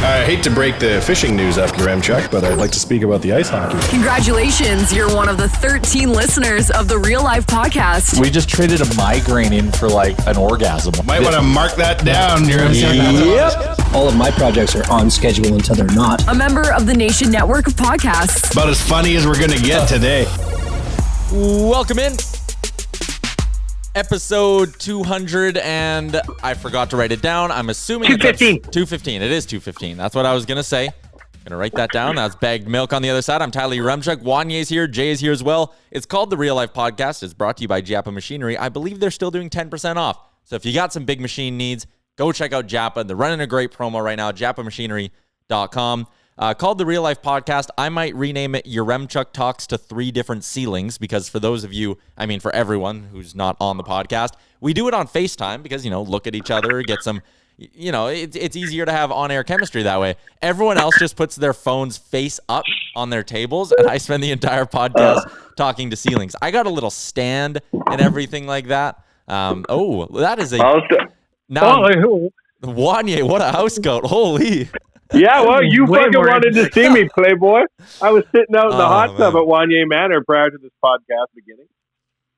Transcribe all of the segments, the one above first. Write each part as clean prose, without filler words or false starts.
I hate to break the fishing news up, Chuck, but I'd like to speak about the ice hockey. Congratulations, you're one of the 13 listeners of the Real Life Podcast. We just traded a migraine in for like an orgasm. Might want to mark that down, Yep. All of my projects are on schedule until they're not. A member of the Nation Network of Podcasts. About as funny as we're going to get today. Welcome in. Episode 200, and I forgot to write it down. I'm assuming 215. 215. It is 215. That's what I was going to say. Gonna write that down. That's bagged milk on the other side. I'm Tyler Rumchuk. Wanye's here. Jay is here as well. It's called the Real Life Podcast. It's brought to you by Japa Machinery. I believe they're still doing 10% off. So if you got some big machine needs, go check out Japa. They're running a great promo right now. JapaMachinery.com. Called the Real Life Podcast. I might rename it Yaremchuk Talks to 3 different ceilings because for those of you, I mean for everyone who's not on the podcast, we do it on FaceTime because, look at each other, get some, it's easier to have on-air chemistry that way. Everyone else just puts their phones face up on their tables and I spend the entire podcast talking to ceilings. I got a little stand and everything like that. That is a... Wanye, what a house coat. Holy... Yeah, well, you fucking wanted to see me, Playboy. I was sitting out in the hot tub at Wanye Manor prior to this podcast beginning.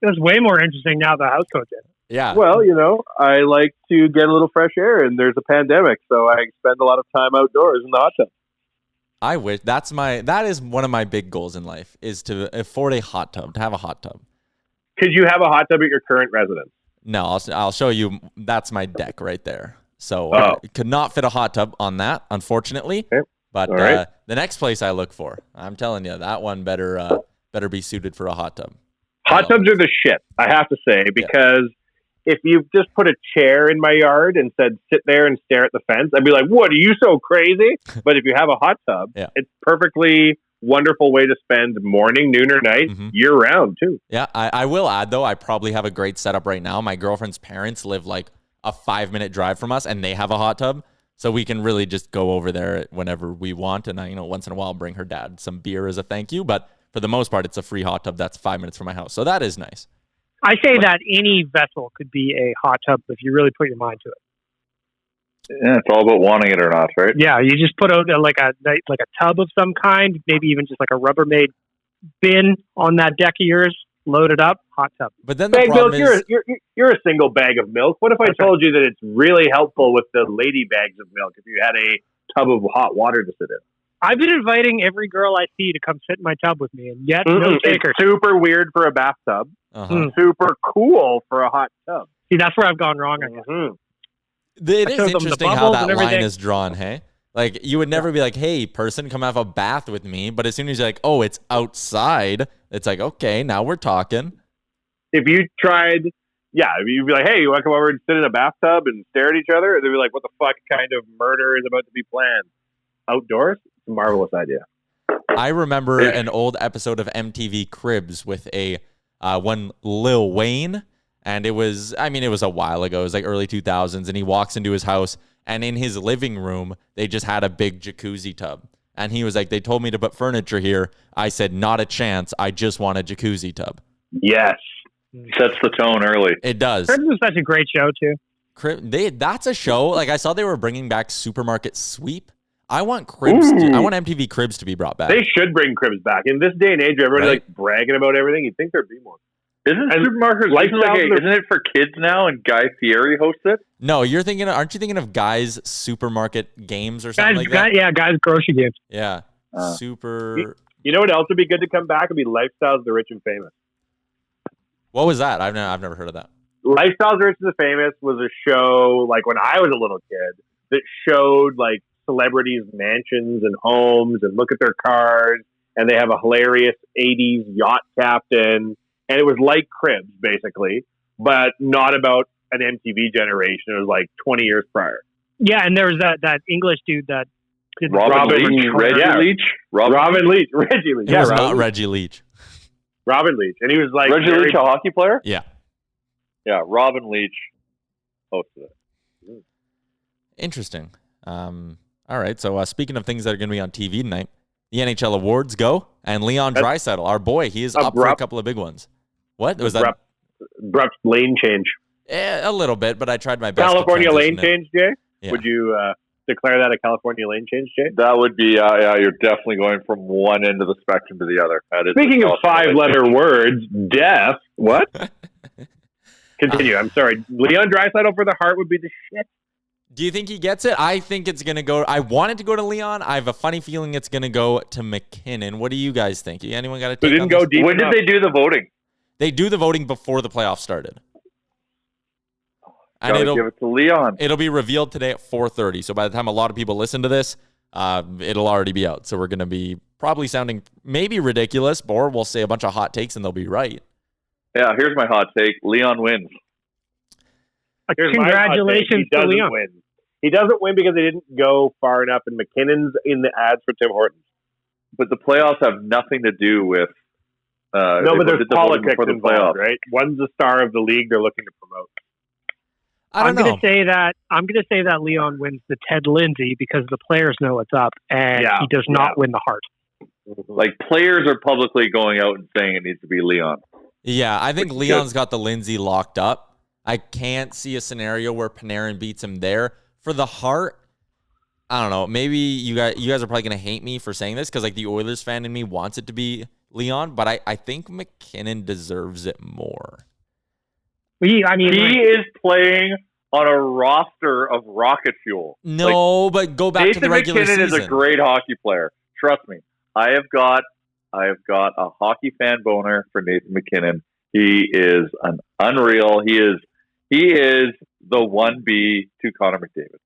It was way more interesting now the house coat did. Yeah. Well, I like to get a little fresh air, and there's a pandemic, so I spend a lot of time outdoors in the hot tub. I wish that is one of my big goals in life is to afford a hot tub, to have a hot tub. Could you have a hot tub at your current residence? No, I'll show you. That's my deck right there. So could not fit a hot tub on that, unfortunately. Okay. But the next place I look for, I'm telling you, that one better be suited for a hot tub. Hot tubs are the shit, I have to say, because if you just put a chair in my yard and said, sit there and stare at the fence, I'd be like, what, are you so crazy? But if you have a hot tub, it's perfectly wonderful way to spend morning, noon, or night year round, too. Yeah, I will add, though, I probably have a great setup right now. My girlfriend's parents live like a 5-minute drive from us, and they have a hot tub, so we can really just go over there whenever we want. And I, once in a while, bring her dad some beer as a thank you. But for the most part, it's a free hot tub that's 5 minutes from my house, so that is nice. I say that any vessel could be a hot tub if you really put your mind to it. Yeah, it's all about wanting it or not, right? Yeah, you just put out like a tub of some kind, maybe even just like a Rubbermaid bin on that deck of yours. Load it up, hot tub. But then the problem milk, is... You're a single bag of milk. What if I told you that it's really helpful with the lady bags of milk if you had a tub of hot water to sit in? I've been inviting every girl I see to come sit in my tub with me, and yet no takers. It's super weird for a bathtub. Super cool for a hot tub. See, that's where I've gone wrong, I guess. It is interesting how that line is drawn, hey? Like, you would never be like, hey, person, come have a bath with me. But as soon as you're like, oh, it's outside, it's like, okay, now we're talking. If you tried, you'd be like, hey, you want to come over and sit in a bathtub and stare at each other? They'd be like, what the fuck kind of murder is about to be planned? Outdoors? It's a marvelous idea. I remember an old episode of MTV Cribs with one Lil Wayne. And it was a while ago. It was like early 2000s. And he walks into his house. And in his living room, they just had a big jacuzzi tub. And he was like, they told me to put furniture here. I said, not a chance. I just want a jacuzzi tub. Yes. Sets the tone early. It does. Cribs is such a great show, too. That's a show. Like, I saw they were bringing back Supermarket Sweep. I want Cribs. I want MTV Cribs to be brought back. They should bring Cribs back. In this day and age, everybody likes bragging about everything. You'd think there'd be more. Isn't it for kids now and Guy Fieri hosts it? No, aren't you thinking of Guy's Supermarket Games or something that? Yeah, Guy's Grocery Games. Yeah. Super. You know what else would be good to come back? Would be Lifestyles of the Rich and Famous. What was that? I've never heard of that. Lifestyles of the Rich and Famous was a show like when I was a little kid that showed like celebrities' mansions and homes and look at their cars, and they have a hilarious 80s yacht captain. And it was like Cribs, basically, but not about an MTV generation. It was like 20 years prior. Yeah, and there was that English dude that did Robin Leach. Reggie Leach. Yeah, not Reggie Leach. Robin Leach. And he was like... Reggie Leach, a hockey player? Yeah. Yeah, Robin Leach hosted it. Interesting. All right, so speaking of things that are going to be on TV tonight, the NHL awards go, and Leon Draisaitl, our boy, he is up for a couple of big ones. What was that? Abrupt lane change. A little bit, but I tried my best. California lane change, Jay? Yeah. Would you declare that a California lane change, Jay? That would be, you're definitely going from one end of the spectrum to the other. Speaking of 5-letter words, death. What? Continue. I'm sorry. Leon Draisaitl for the Hart would be the shit. Do you think he gets it? I think it's going to go. I want it to go to Leon. I have a funny feeling it's going to go to McKinnon. What do you guys think? Anyone got to take on this? When did they do the voting? They do the voting before the playoffs started. And Gotta give it to Leon. It'll be revealed today at 4:30. So by the time a lot of people listen to this, it'll already be out. So we're going to be probably sounding maybe ridiculous, or we'll say a bunch of hot takes and they'll be right. Yeah, here's my hot take. Leon wins. Congratulations to Leon. Win. He doesn't win because he didn't go far enough, and McKinnon's in the ads for Tim Hortons. But the playoffs have nothing to do with... no, but there's politics involved, right? One's the star of the league they're looking to promote. I'm going to say that Leon wins the Ted Lindsay because the players know what's up, and he does not win the Hart. Like, players are publicly going out and saying it needs to be Leon. Yeah, I think Leon's got the Lindsay locked up. I can't see a scenario where Panarin beats him there. For the Hart, I don't know. Maybe you guys are probably going to hate me for saying this because like the Oilers fan in me wants it to be Leon, but I think McKinnon deserves it more. He is playing on a roster of rocket fuel. No, but go back to the regular season. Nathan McKinnon is a great hockey player. Trust me. I have got a hockey fan boner for Nathan McKinnon. He is an unreal. He is the 1B to Connor McDavid,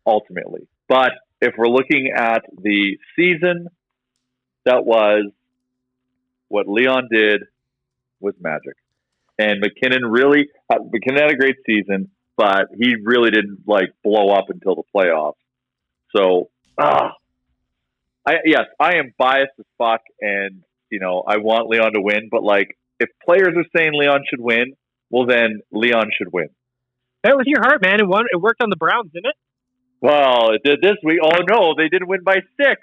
ultimately. But if we're looking at the season, that was what Leon did was magic. And McKinnon had a great season, but he really didn't blow up until the playoffs. So, I am biased as fuck, and I want Leon to win. But if players are saying Leon should win, well then Leon should win. That was your heart, man. It worked on the Browns, didn't it? Well, it did this week. Oh no, they didn't win by 6.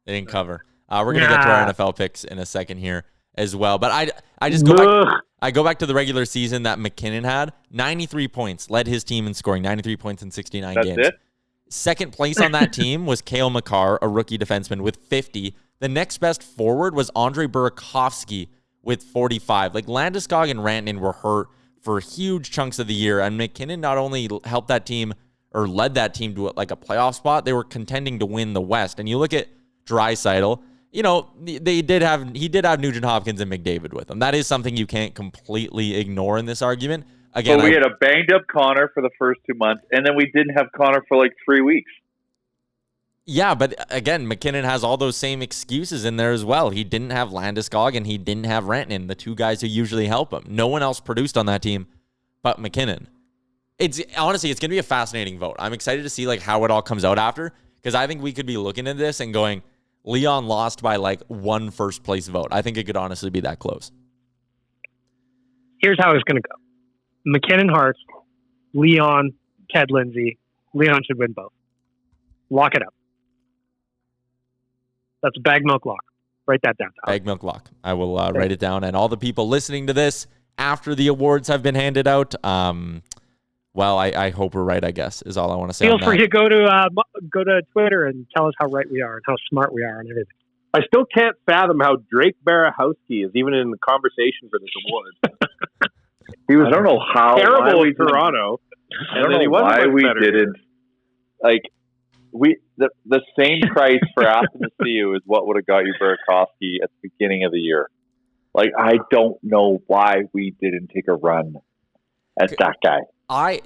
They didn't cover. We're gonna get to our NFL picks in a second here as well. But I just go back. I go back to the regular season that McKinnon had 93 points, led his team in scoring 93 points in 69 games. It? Second place on that team was Cale Makar, a rookie defenseman, with 50. The next best forward was Andre Burakovsky with 45. Landeskog and Rantanen were hurt for huge chunks of the year, and McKinnon not only helped that team or led that team to a playoff spot, they were contending to win the West. And you look at Draisaitl, he did have Nugent Hopkins and McDavid with him. That is something you can't completely ignore in this argument. Again, we had a banged up Connor for the first 2 months, and then we didn't have Connor for 3 weeks. Yeah, but again, McKinnon has all those same excuses in there as well. He didn't have Landeskog and he didn't have Rantanen, the two guys who usually help him. No one else produced on that team but McKinnon. It's going to be a fascinating vote. I'm excited to see how it all comes out after, because I think we could be looking at this and going, Leon lost by one first place vote. I think it could honestly be that close. Here's how it's going to go. McKinnon Hart, Leon, Ted Lindsay. Leon should win both. Lock it up. That's a bag milk lock. Write that down. Bag milk lock. I will write it down. And all the people listening to this after the awards have been handed out, I hope we're right, I guess, is all I want to say. Feel free to go to Twitter and tell us how right we are and how smart we are and everything. I still can't fathom how Drake Barahowski is even in the conversation for this award. He was, I don't know how terrible in Toronto. I don't know why we didn't. The same price for Athanasiou is what would have got you Burakovsky at the beginning of the year. I don't know why we didn't take a run at that guy.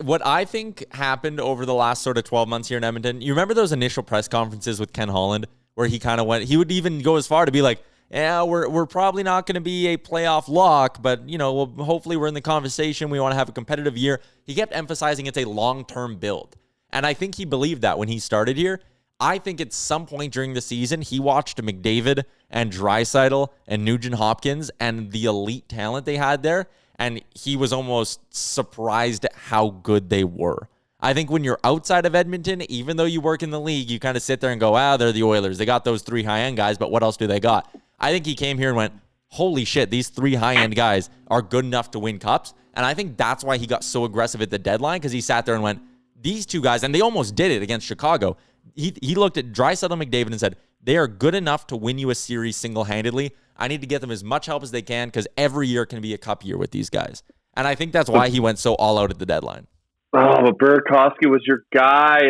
What I think happened over the last sort of 12 months here in Edmonton, you remember those initial press conferences with Ken Holland where he kind of went, he would even go as far to be like, yeah, we're probably not going to be a playoff lock, but hopefully we're in the conversation. We want to have a competitive year. He kept emphasizing it's a long-term build. And I think he believed that when he started here. I think at some point during the season, he watched McDavid and Draisaitl and Nugent Hopkins and the elite talent they had there, and he was almost surprised at how good they were. I think when you're outside of Edmonton, even though you work in the league, you kind of sit there and go, they're the Oilers. They got those 3 high-end guys, but what else do they got? I think he came here and went, holy shit, these 3 high-end guys are good enough to win cups. And I think that's why he got so aggressive at the deadline, because he sat there and went, these two guys, and they almost did it against Chicago. He looked at Draisaitl and McDavid and said, they are good enough to win you a series single-handedly. I need to get them as much help as they can because every year can be a cup year with these guys. And I think that's why he went so all out at the deadline. Oh, but Burakovsky was your guy.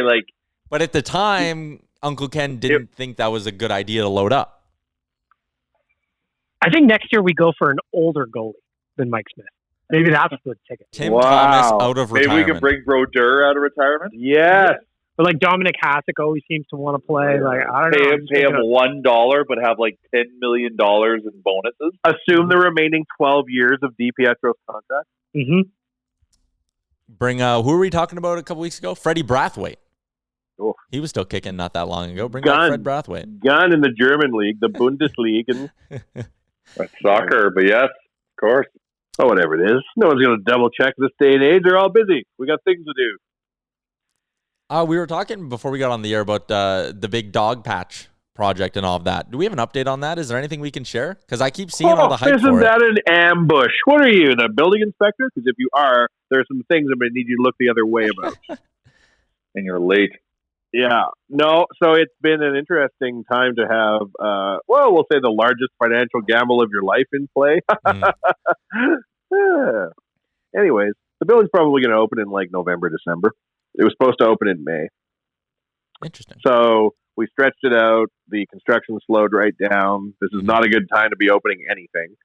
But at the time, Uncle Ken didn't think that was a good idea to load up. I think next year we go for an older goalie than Mike Smith. Maybe that's the ticket. Tim Thomas out of retirement. Maybe we can bring Brodeur out of retirement. Yes. But like Dominic Hasek always seems to want to play. Like I don't know. Pay him $1, but have like $10 million in bonuses. Assume the remaining 12 years of DiPietro's contract. Mm-hmm. Bring who were we talking about a couple weeks ago? Freddie Brathwaite. Oh. He was still kicking not that long ago. Bring back Fred Brathwaite. Gun in the German league, the Bundesliga. That's soccer, but yes, of course. Oh, whatever it is. No one's going to double check this day and age. They're all busy. We got things to do. We were talking before we got on the air about the big dog patch project and all of that. Do we have an update on that? Is there anything we can share? Because I keep seeing all the hype for it. Isn't that an ambush? What are you, the building inspector? Because if you are, there are some things I'm going to need you to look the other way about. And you're late. Yeah. No, so it's been an interesting time to have, we'll say the largest financial gamble of your life in play. Anyways, the building's probably going to open in like November, December. It was supposed to open in May. Interesting. So we stretched it out. The construction slowed right down. This is not a good time to be opening anything.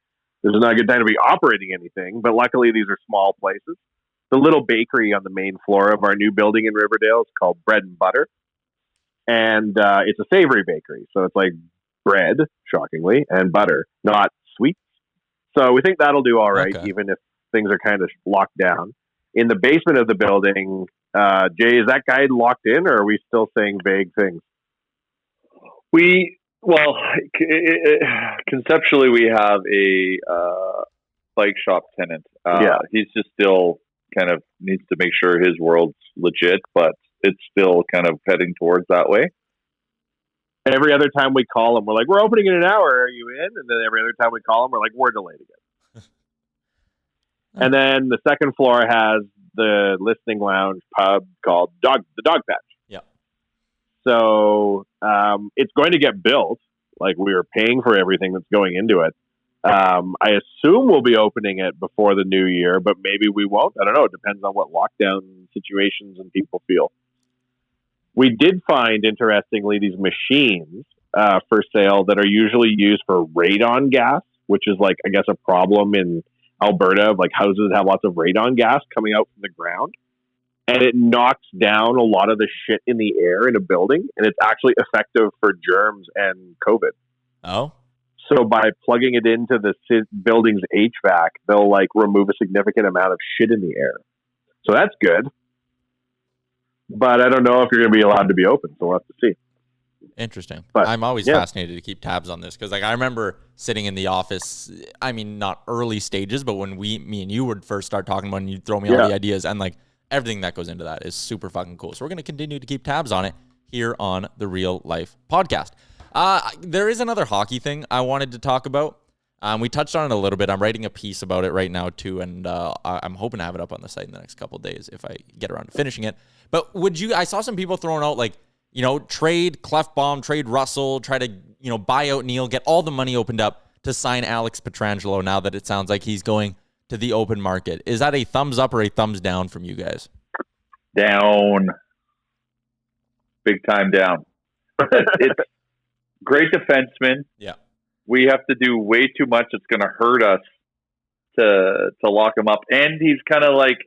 This is not a good time to be operating anything. But luckily, these are small places. The little bakery on the main floor of our new building in Riverdale is called Bread and Butter. And it's a savory bakery. So it's like bread, shockingly, and butter, not sweets. So we think that'll do all right, even if things are kind of locked down. In the basement of the building, Jay, is that guy locked in, or are we still saying vague things? Conceptually, we have a bike shop tenant. He's just still kind of needs to make sure his world's legit, but it's still kind of heading towards that way. Every other time we call him, we're like, we're opening in an hour. Are you in? And then every other time we call him, we're like, we're delayed again. And then the second floor has the listening lounge pub called the Dog Patch. Yeah. So it's going to get built. Like, we are paying for everything that's going into it. I assume we'll be opening it before the new year, but maybe we won't. I don't know. It depends on what lockdown situations and people feel. We did find, interestingly, these machines for sale that are usually used for radon gas, which is like, I guess, a problem in Alberta. Like, houses have lots of radon gas coming out from the ground, and it knocks down a lot of the shit in the air in a building, and it's actually effective for germs and COVID. Oh. So by plugging it into the building's HVAC, they'll like remove a significant amount of shit in the air. So that's good. But I don't know if you're going to be allowed to be open, so we'll have to see. Interesting. But I'm always fascinated to keep tabs on this because, like, I remember sitting in the office. I mean, not early stages, but when me and you would first start talking about, it and you'd throw me all the ideas, and like everything that goes into that is super fucking cool. So we're going to continue to keep tabs on it here on the Real Life Podcast. There is another hockey thing I wanted to talk about. We touched on it a little bit. I'm writing a piece about it right now too, and I'm hoping to have it up on the site in the next couple of days if I get around to finishing it. But I saw some people throwing out like, trade Clefbaum, trade Russell, try to, buy out Neil, get all the money opened up to sign Alex Pietrangelo now that it sounds like he's going to the open market. Is that a thumbs up or a thumbs down from you guys? Down. Big time down. It's great defenseman. Yeah. We have to do way too much. It's going to hurt us to lock him up. And he's kind of like,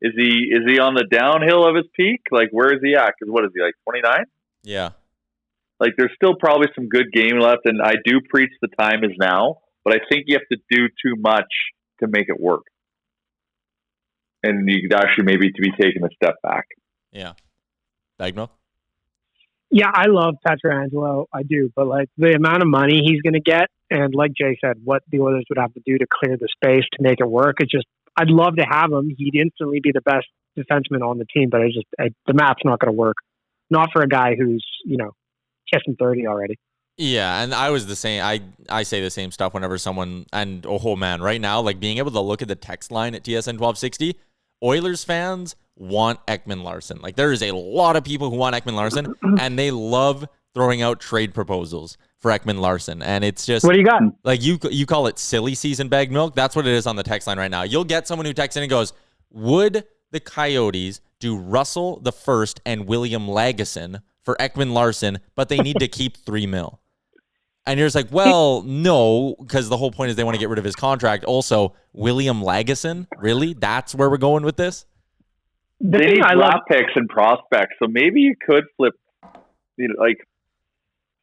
is he on the downhill of his peak? Like, where is he at? Because what is he, like 29? Yeah. Like, there's still probably some good game left. And I do preach the time is now, but I think you have to do too much to make it work. And you could actually maybe to be taking a step back. Yeah. Bagno? Yeah, I love Pietrangelo. I do. But, like, the amount of money he's going to get, and like Jay said, what the Oilers would have to do to clear the space to make it work, it's just, I'd love to have him. He'd instantly be the best defenseman on the team, but the math's not going to work. Not for a guy who's, kissing 30 already. Yeah, and I was the same. I say the same stuff whenever someone, and man, right now, like being able to look at the text line at TSN 1260, Oilers fans want Ekman Larsson. Like, there is a lot of people who want Ekman Larsson, and they love throwing out trade proposals for Ekman Larsson. And it's just, What do you got? like, you call it silly season bagged milk. That's what it is on the text line right now. You'll get someone who texts in and goes, would the Coyotes do Russell the First and William Lagesson for Ekman Larsson, but they need to keep $3 million? And you're just like, well, no, because the whole point is they want to get rid of his contract. Also, William Lagesson, really? That's where we're going with this? The They thing need I draft love, picks and prospects, so maybe you could flip, like,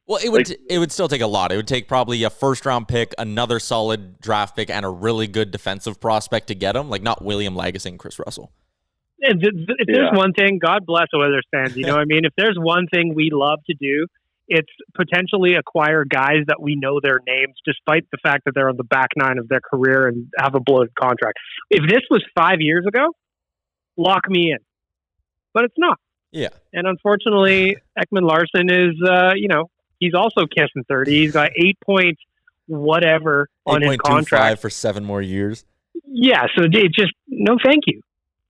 Well, it would still take a lot. It would take probably a first-round pick, another solid draft pick, and a really good defensive prospect to get him. Like, not William Lagesson, Chris Russell. if there's one thing, God bless Oilers fans, you know what I mean? If there's one thing we love to do, it's potentially acquire guys that we know their names, despite the fact that they're on the back nine of their career and have a bloated contract. If this was 5 years ago, lock me in. But it's not. Yeah. And unfortunately, Ekman Larsson is, he's also kissing 30. He's got 8 points, whatever, on his 8.25 contract. for 7 more years. Yeah, so it just, no thank you.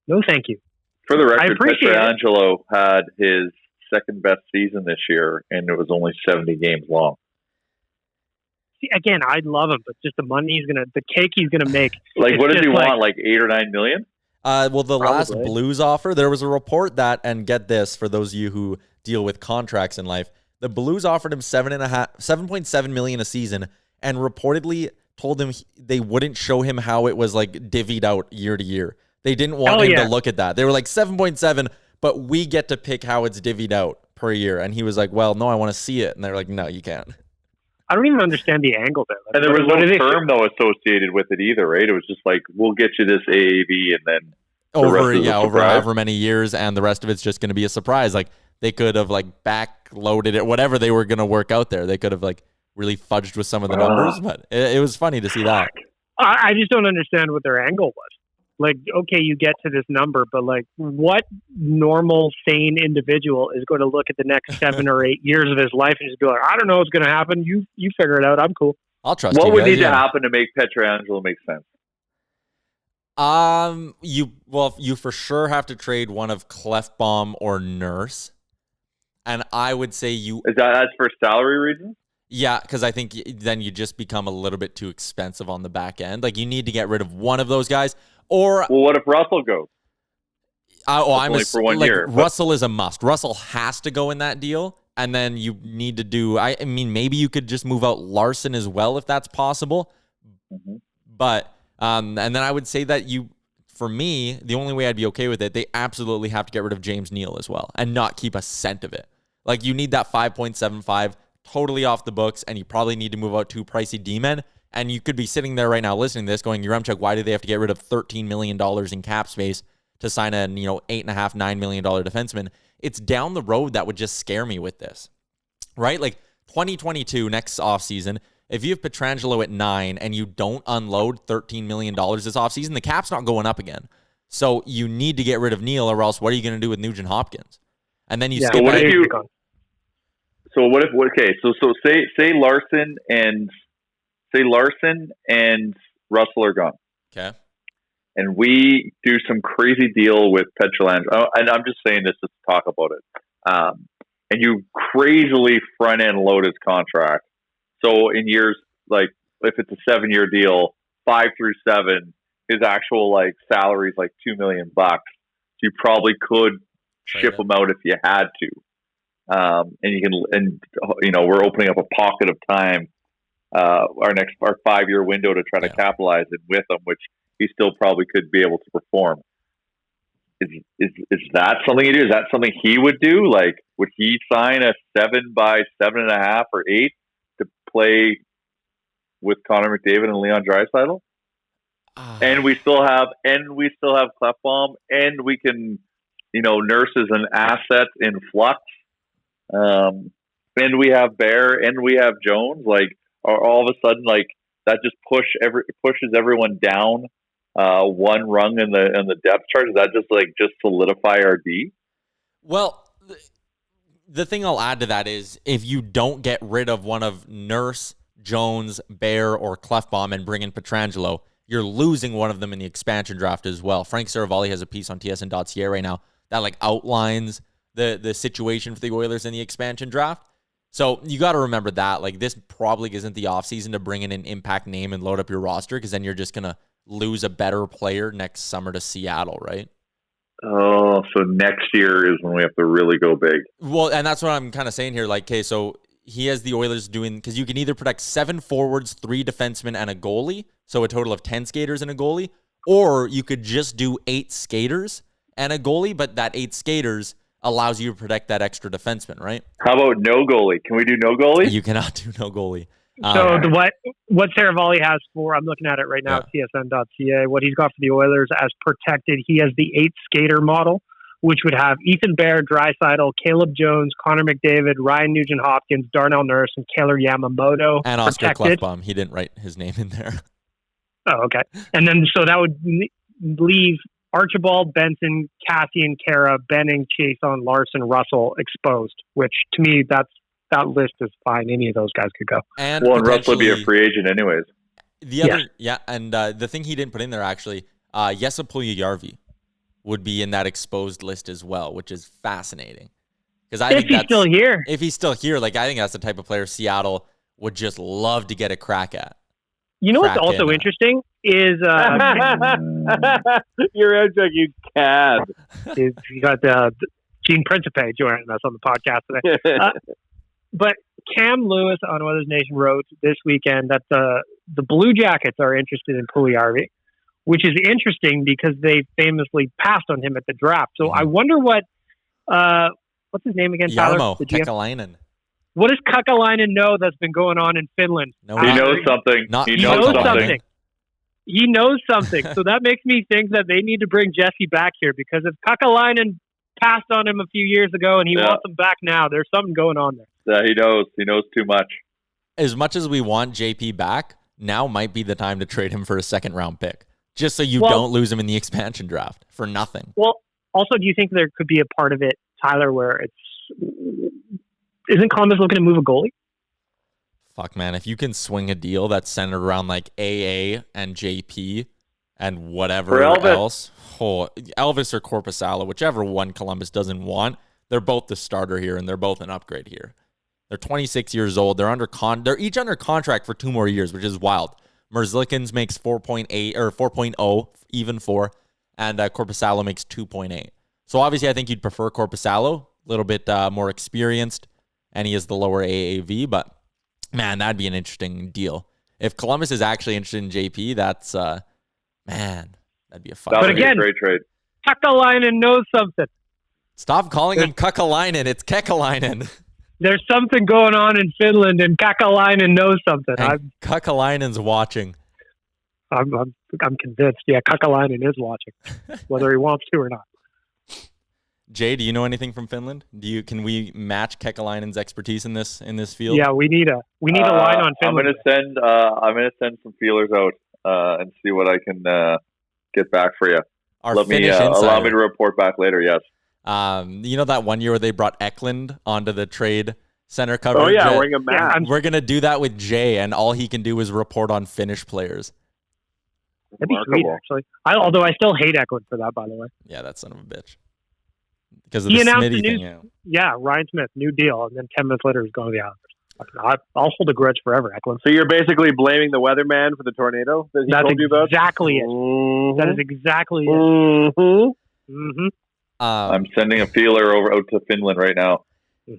No thank you. for the record, appreciate it. Pietrangelo had his second best season this year, and it was only 70 games long. See, again, I'd love him, but just the money the cake he's gonna make. Like, it's what does just he want? Like 8 or 9 million? Well, the last Probably. Blues offer, there was a report that, and get this, for those of you who deal with contracts in life, the Blues offered him 7.7 million a season, and reportedly told him they wouldn't show him how it was like divvied out year to year. They didn't want him to look at that. They were like 7.7, but we get to pick how it's divvied out per year. And he was like, well, no, I want to see it. And they're like, no, you can't. I don't even understand the angle there. And there was no term, though, associated with it either, right? It was just like, we'll get you this AAV, and then over however many years, and the rest of it's just going to be a surprise. Like, they could have like backloaded it, whatever they were going to work out there. They could have like really fudged with some of the numbers, but it was funny to see that. I just don't understand what their angle was. Like, okay, you get to this number, but like, what normal, sane individual is going to look at the next 7 or 8 years of his life and just be like, I don't know what's going to happen. You figure it out. I'm cool. I'll trust you. What would guys, need to happen to make Pietrangelo make sense? You for sure have to trade one of Clefbaum or Nurse, and I would say That's for salary reasons? Yeah, because I think then you just become a little bit too expensive on the back end. Like, you need to get rid of one of those guys. Or well, what if Russell goes? I'm only for 1 year. Russell is a must. Russell has to go in that deal, and then you need to do. I mean, maybe you could just move out Larson as well if that's possible. Mm-hmm. But and then I would say that for me, the only way I'd be okay with it, they absolutely have to get rid of James Neal as well and not keep a cent of it. Like, you need that 5.75 totally off the books, and you probably need to move out 2 pricey D-men. And you could be sitting there right now listening to this going, Yaremchuk, why do they have to get rid of $13 million in cap space to sign a $8.5, $9 million defenseman? It's down the road that would just scare me with this, right? Like 2022, next offseason, if you have Pietrangelo at 9 and you don't unload $13 million this offseason, the cap's not going up again. So you need to get rid of Neal, or else what are you going to do with Nugent Hopkins? And then you skip what back. if say Larson and Russell are gone. Okay. And we do some crazy deal with Pietrangelo, and I'm just saying this to talk about it. And you crazily front end load his contract. So in years, like if it's a 7-year deal, 5 through 7, his actual like salary is like $2 million. So you probably could ship him out if you had to. We're opening up a pocket of time, our 5-year window to try to capitalize it with him, which he still probably could be able to perform. Is that something you do? Is that something he would do? Like, would he sign a 7 by 7.5 or 8 to play with Connor McDavid and Leon Draisaitl? And we still have Clefbaum, and we can, Nurse is an asset in flux. And we have Bear, and we have Jones. Like, all of a sudden, like that just pushes everyone down one rung in the depth chart. Does that just solidify our D? Well, the thing I'll add to that is if you don't get rid of one of Nurse, Jones, Bear, or Clefbaum and bring in Pietrangelo, you're losing one of them in the expansion draft as well. Frank Saravalli has a piece on tsn.ca right now that like outlines the situation for the Oilers in the expansion draft. So you got to remember that. Like, this probably isn't the offseason to bring in an impact name and load up your roster, because then you're just going to lose a better player next summer to Seattle, right? Oh, so next year is when we have to really go big. Well, and that's what I'm kind of saying here. Like, okay, so he has the Oilers doing, because you can either protect 7 forwards, 3 defensemen, and a goalie, so a total of 10 skaters and a goalie, or you could just do 8 skaters and a goalie, but that 8 skaters allows you to protect that extra defenseman, right? How about no goalie? Can we do no goalie? You cannot do no goalie. So what Saravalli has for, I'm looking at it right now, tsn.ca, what he's got for the Oilers as protected, he has the 8 skater model, which would have Ethan Bear, Draisaitl, Caleb Jones, Connor McDavid, Ryan Nugent-Hopkins, Darnell Nurse, and Taylor Yamamoto. And Oscar protected. Klefbom. He didn't write his name in there. Oh, okay. And then, so that would leave Archibald, Benson, Cassian, Kara, Benning, Chason, Larson, Russell exposed, which to me, that list is fine. Any of those guys could go. And Russell would be a free agent anyways. The other, and the thing he didn't put in there, actually, Jesse Puljujärvi would be in that exposed list as well, which is fascinating. Because I think he's still here. If he's still here, like, I think that's the type of player Seattle would just love to get a crack at. You know what's also interesting is you're out like you cad. You got Gene Principe joining us on the podcast today. But Cam Lewis on Oilers Nation wrote this weekend that the Blue Jackets are interested in Puljujärvi, which is interesting because they famously passed on him at the draft. So I wonder what's his name again? Jarmo Kekalainen. What does Kekalainen know that's been going on in Finland? He knows something. He knows something. He knows something. So that makes me think that they need to bring Jesse back here, because if Kekalainen passed on him a few years ago and he wants him back now, there's something going on there. Yeah, he knows. He knows too much. As much as we want JP back, now might be the time to trade him for a 2nd-round pick, just so you don't lose him in the expansion draft for nothing. Well, also, do you think there could be a part of it, Tyler, where isn't Columbus looking to move a goalie? Fuck, man. If you can swing a deal that's centered around like AA and JP and whatever else, Elvis or Korpisalo, whichever one Columbus doesn't want, they're both the starter here and they're both an upgrade here. They're 26 years old. They're each under contract for 2 more years, which is wild. Merzlikins makes 4.8 or 4.0, even 4, and Korpisalo makes 2.8. So obviously, I think you'd prefer Korpisalo, a little bit more experienced, and he has the lower AAV. But man, that'd be an interesting deal. If Columbus is actually interested in JP, that's man, that'd be a fun. That would be a great trade. Kekalainen knows something. Stop calling him Kekalainen. It's Kekalainen. There's something going on in Finland, and Kekalainen knows something. Kekalainen's watching. I'm convinced. Yeah, Kekalainen is watching, whether he wants to or not. Jay, do you know anything from Finland? Can we match Kekalainen's expertise in this field? Yeah, we need a line on Finland. I'm gonna send some feelers out and see what I can get back for you. Allow me to report back later. Yes. You know that one year where they brought Eklund onto the trade center coverage? Oh yeah, wearing a mask. We're gonna do that with Jay, and all he can do is report on Finnish players. That'd be sweet, actually. Although I still hate Eklund for that, by the way. Yeah, that son of a bitch. Because of the Smitty thing, yeah, Ryan Smith, new deal, and then 10 minutes later he's going to the Islanders. I'll hold a grudge forever, Eklund. So you're basically blaming the weatherman for the tornado that he told you about? Exactly it. Mm-hmm. That is exactly it. Mm-hmm. Mm-hmm. I'm sending a feeler out to Finland right now.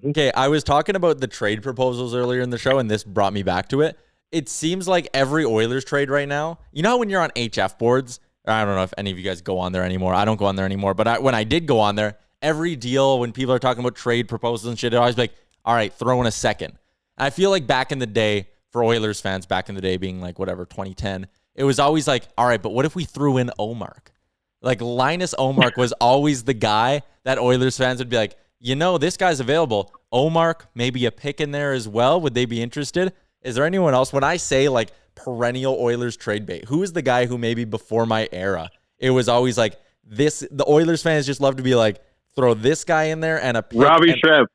Okay, I was talking about the trade proposals earlier in the show, and this brought me back to it. It seems like every Oilers trade right now, you know how when you're on HF boards, I don't know if any of you guys go on there anymore. I don't go on there anymore, but when I did go on there, every deal, when people are talking about trade proposals and shit, they're always like, all right, throw in a second. I feel like back in the day, for Oilers fans, back in the day being like, 2010, it was always like, all right, but what if we threw in Omark? Like, Linus Omark was always the guy that Oilers fans would be like, this guy's available. Omark, maybe a pick in there as well. Would they be interested? Is there anyone else? When I say, like, perennial Oilers trade bait, who is the guy who maybe before my era, it was always like this, the Oilers fans just love to be like, throw this guy in there and a pick. Robbie Shrimp.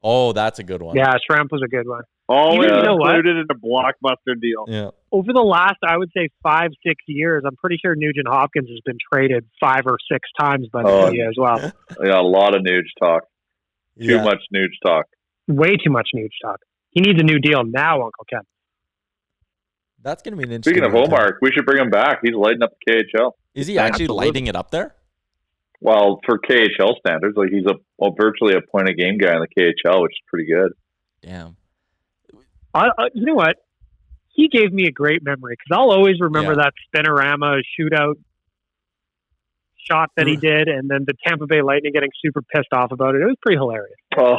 Oh, that's a good one. Yeah, Shrimp was a good one. All You know what? included in a blockbuster deal. Yeah. Over the last, I would say 5-6 years, I'm pretty sure Nugent Hopkins has been traded 5 or 6 times by the media as well. Yeah, a lot of Nuge talk. Too Yeah. much Nuge talk. Way too much Nuge talk. He needs a new deal now, Uncle Ken. That's going to be an interesting. Speaking of one, too. Omar, we should bring him back. He's lighting up the KHL. Is he actually lighting it up there? Well, for KHL standards, like he's virtually a point a game guy in the KHL, which is pretty good. Damn. You know what? He gave me a great memory because I'll always remember that Spinorama shootout shot that he did, and then the Tampa Bay Lightning getting super pissed off about it. It was pretty hilarious. Oh,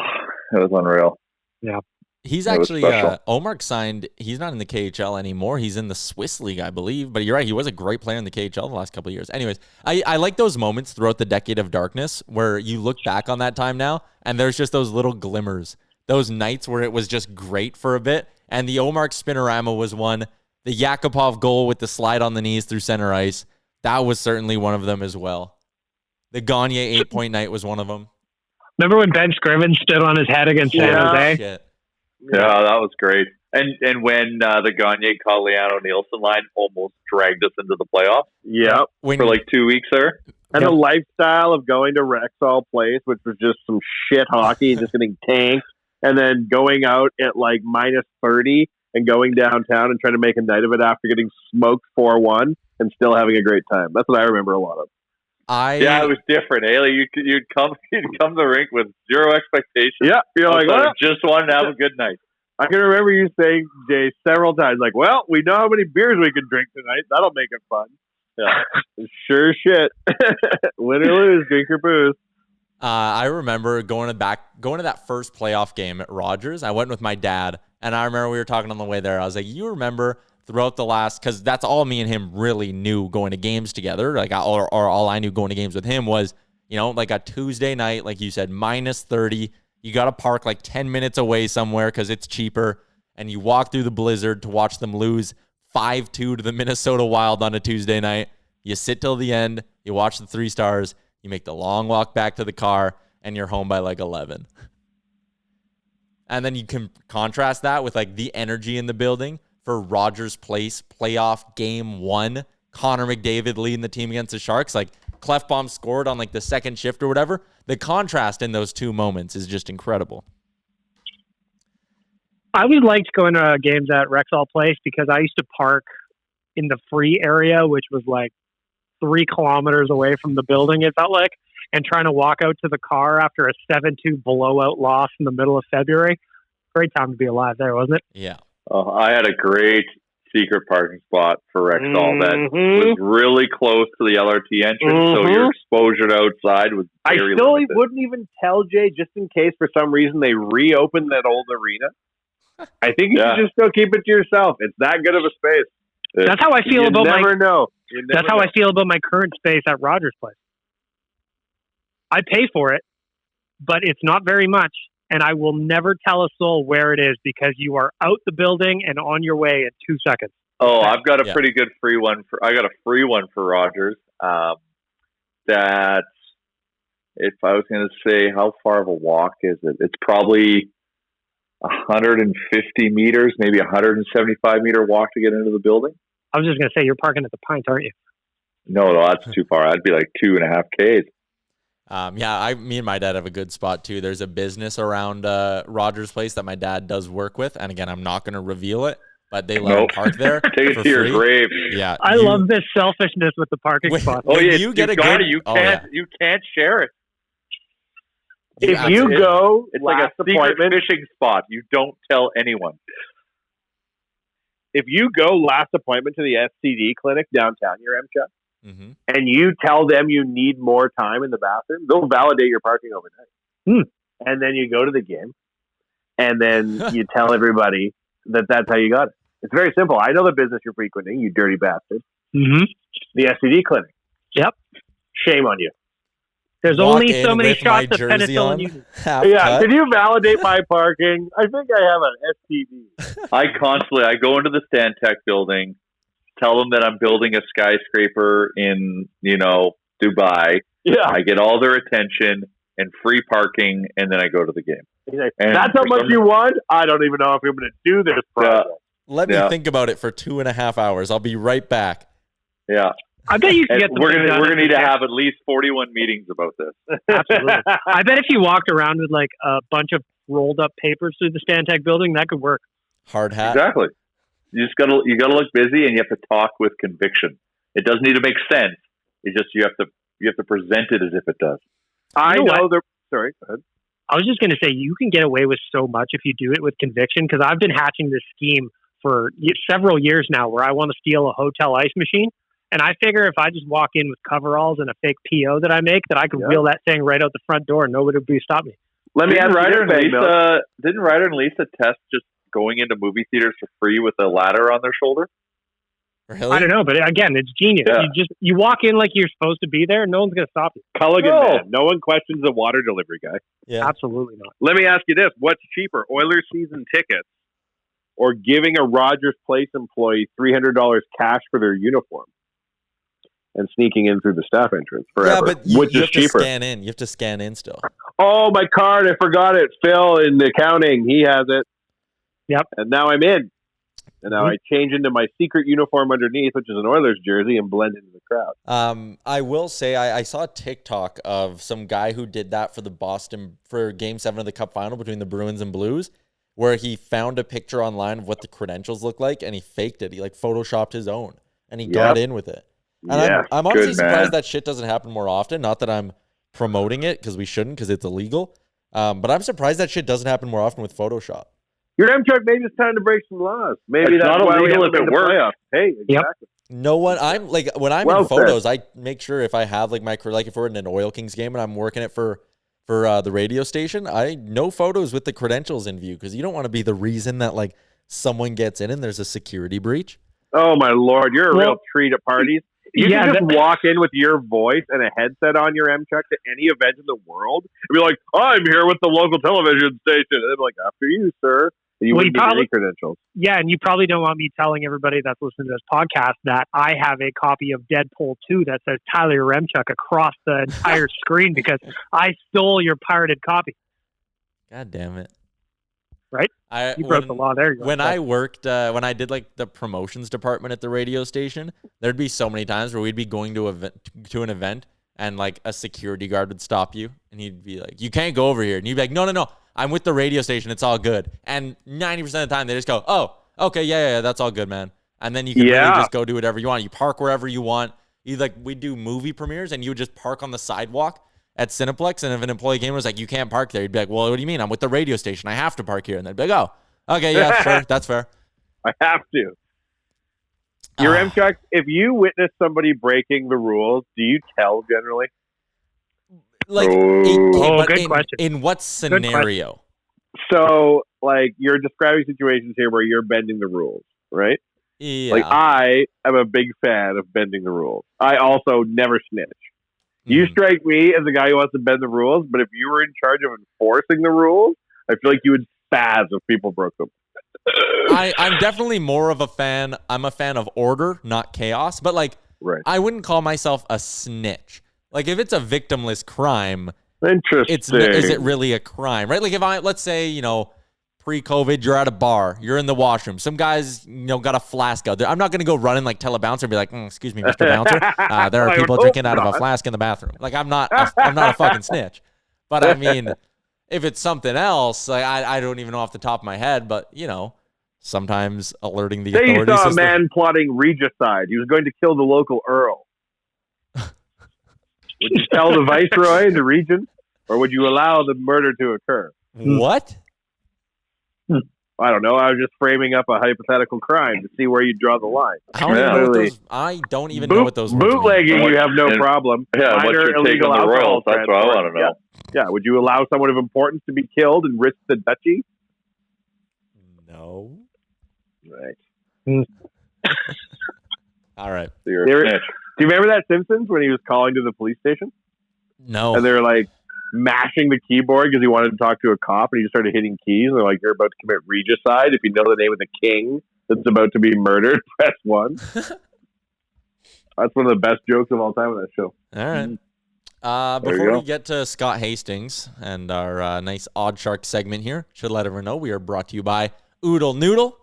it was unreal. Yeah. He's It was actually, special. Omar signed, he's not in the KHL anymore. He's in the Swiss League, I believe. But you're right, he was a great player in the KHL the last couple of years. Anyways, I like those moments throughout the decade of darkness where you look back on that time now, and there's just those little glimmers, those nights where it was just great for a bit. And the Omar Spinorama was one. The Yakupov goal with the slide on the knees through center ice, that was certainly one of them as well. The Gagne 8-point night was one of them. Remember when Ben Scriven stood on his head against San Jose? Shit. Yeah, that was great. And when the Gagne Cagliano Nielsen line almost dragged us into the playoffs Yep. for like 2 weeks there. And the lifestyle of going to Rexall Place, which was just some shit hockey and just getting tanked, and then going out at like minus 30 and going downtown and trying to make a night of it after getting smoked 4-1 and still having a great time. That's what I remember a lot of. Yeah, it was different. Like you'd come to the rink with zero expectations. Yeah, you're like, well, just wanted to have a good night. I can remember you saying, Jay, several times, like, well, we know how many beers we can drink tonight. That'll make it fun. Yeah, sure shit. Win or lose, drink your booze. I remember going to that first playoff game at Rogers. I went with my dad, and I remember we were talking on the way there. I was like, you remember throughout the last, because that's all me and him really knew going to games together. Like, or all I knew going to games with him was, like a Tuesday night, like you said, minus 30. You got to park like 10 minutes away somewhere because it's cheaper, and you walk through the blizzard to watch them lose 5-2 to the Minnesota Wild on a Tuesday night. You sit till the end, you watch the 3 stars, you make the long walk back to the car, and you're home by like 11. And then you can contrast that with like the energy in the building for Rogers Place playoff game 1. Connor McDavid leading the team against the Sharks. Like Clefbaum scored on like the second shift or whatever. The contrast in those two moments is just incredible. I always liked going to games at Rexall Place because I used to park in the free area, which was like 3 kilometers away from the building, it felt like, and trying to walk out to the car after a 7-2 blowout loss in the middle of February. Great time to be alive there, wasn't it? Yeah. Oh, I had a great secret parking spot for Rexall that was really close to the LRT entrance, so your exposure to outside was very limited. Wouldn't even tell Jay just in case for some reason they reopened that old arena. I think you should just still keep it to yourself. It's that good of a space. That's how I feel about That's how I feel about my current space at Rogers Place. I pay for it, but it's not very much, and I will never tell a soul where it is because you are out the building and on your way in 2 seconds. Oh, I've got a pretty good free one I got a free one for Rogers. That if I was going to say how far of a walk is it? It's probably 150 meters, maybe 175 meter walk to get into the building. I was just going to say, you're parking at the Pines, aren't you? No, that's too far. I'd be like 2.5 Ks. Me and my dad have a good spot too. There's a business around Rogers Place that my dad does work with, and again, I'm not going to reveal it, but they let him park there. Take it to your grave. Yeah, I love this selfishness with the parking spot. Oh yeah, you can't share it. If you go, it's like a secret fishing spot. You don't tell anyone. If you go last appointment to the STD clinic downtown, your MCHA, and you tell them you need more time in the bathroom, they'll validate your parking overnight. And then you go to the game, and then you tell everybody that's how you got it. It's very simple. I know the business you're frequenting, you dirty bastard. The STD clinic. Yep. Shame on you. There's only so many shots of penicillin you need. Can you validate my parking? I think I have an STD. I go into the Stantec building, tell them that I'm building a skyscraper in, Dubai. Yeah. I get all their attention. and free parking, and then I go to the game. He's like, And that's how for much some- you want? I don't even know if I'm going to do this project. Let me Yeah. think about it for 2.5 hours. I'll be right back. Yeah. I bet you can And get we're something gonna done need to at have at least 41 meetings about this. Absolutely. I bet if you walked around with like a bunch of rolled up papers through the Stantec building, that could work. Hard hat. Exactly. You gotta look busy, and you have to talk with conviction. It doesn't need to make sense. It's just you have to present it as if it does. I You know know they're sorry. Go ahead. I was just going to say, you can get away with so much if you do it with conviction, because I've been hatching this scheme for several years now where I want to steal a hotel ice machine. And I figure if I just walk in with coveralls and a fake PO that I make, that I could wheel that thing right out the front door and nobody would stop me. Let me Didn't ask Ryder you and this, Milk. Lisa test just going into movie theaters for free with a ladder on their shoulder? Really? I don't know, but again, it's genius. Yeah. You walk in like you're supposed to be there, and no one's going to stop you. Culligan, No. man. No one questions the water delivery guy. Yeah. Absolutely not. Let me ask you this. What's cheaper, Oilers season tickets or giving a Rogers Place employee $300 cash for their uniform and sneaking in through the staff entrance forever? Yeah, but you Which have is to cheaper? scan in. You have to scan in still. Oh, my card. I forgot it. Phil in accounting. He has it. Yep. And now I'm in. And now I change into my secret uniform underneath, which is an Oilers jersey, and blend into the crowd. I will say I saw a TikTok of some guy who did that for Game 7 of the Cup Final between the Bruins and Blues, where he found a picture online of what the credentials look like, and he faked it. He like photoshopped his own, and he got in with it. And Yeah, I'm honestly good man. surprised that shit doesn't happen more often. Not that I'm promoting it, because we shouldn't, because it's illegal. But I'm surprised that shit doesn't happen more often with Photoshop. Your M-Truck, maybe it's time to break some laws. Maybe It's that's not why we illegal haven't if it made the works. playoffs. Hey, exactly. No one. I'm like when I'm Well in photos, said. I make sure if I have like my like if we're in an Oil Kings game and I'm working it for the radio station, no photos with the credentials in view, because you don't want to be the reason that like someone gets in and there's a security breach. Oh, my Lord. You're a Well, real treat at parties. You yeah, can just walk in with your voice and a headset on your M-Truck to any event in the world and be like, I'm here with the local television station. And they're like, after you, sir. And you Well, wouldn't you need probably- any credentials. Yeah, and you probably don't want me telling everybody that's listening to this podcast that I have a copy of Deadpool 2 that says Tyler Remchuk across the entire screen because I stole your pirated copy. God damn it! Right? You broke the law there. When I worked, when I did like the promotions department at the radio station, there'd be so many times where we'd be going to an event and like a security guard would stop you and he'd be like, "You can't go over here," and you'd be like, No. I'm with the radio station. It's all good." And 90% of the time, they just go, "Oh, okay, yeah, that's all good, man." And then you can really just go do whatever you want. You park wherever you want. We do movie premieres, and you would just park on the sidewalk at Cineplex. And if an employee came and was like, "You can't park there," you'd be like, "Well, what do you mean? I'm with the radio station. I have to park here." And they'd be like, "Oh, okay, yeah, sure, that's fair." I have to. Your M-Truck, if you witness somebody breaking the rules, do you tell generally? Like, good question. In what scenario? So, like, you're describing situations here where you're bending the rules, right? Yeah. Like, I am a big fan of bending the rules. I also never snitch. You strike me as a guy who wants to bend the rules, but if you were in charge of enforcing the rules, I feel like you would spaz if people broke them. I'm definitely more of a fan. I'm a fan of order, not chaos. But, like, Right. I wouldn't call myself a snitch. Like, if it's a victimless crime, Interesting. is it really a crime, right? Like, if let's say, pre-COVID, you're at a bar, you're in the washroom, some guys, got a flask out there. I'm not going to go run and like tell a bouncer and be like, "Excuse me, Mr. Bouncer, there are I people hope drinking out of a not. flask in the bathroom." Like, I'm not a fucking snitch. But I mean, if it's something else, like I don't even know off the top of my head, but sometimes alerting the Say you authorities. saw a is man plotting regicide. He was going to kill the local earl. Would you tell the viceroy in the region, or would you allow the murder to occur? What? I don't know. I was just framing up a hypothetical crime to see where you draw the line. I don't even know what those words mean. Bootlegging, you have no And- problem. Yeah, what Minor you're taking illegal the alcohol royals, that's what I transport. want to know. Yeah. Would you allow someone of importance to be killed and risk the duchy? No. Right. All right. So you're There- a snitch. Do you remember that Simpsons when he was calling to the police station? No. And they're like mashing the keyboard because he wanted to talk to a cop, and he just started hitting keys. And they're like, "You're about to commit regicide. If you know the name of the king that's about to be murdered, press 1." That's one of the best jokes of all time on that show. All right. Before we get to Scott Hastings and our nice OddsShark segment here, should let everyone know we are brought to you by Oodle Noodle,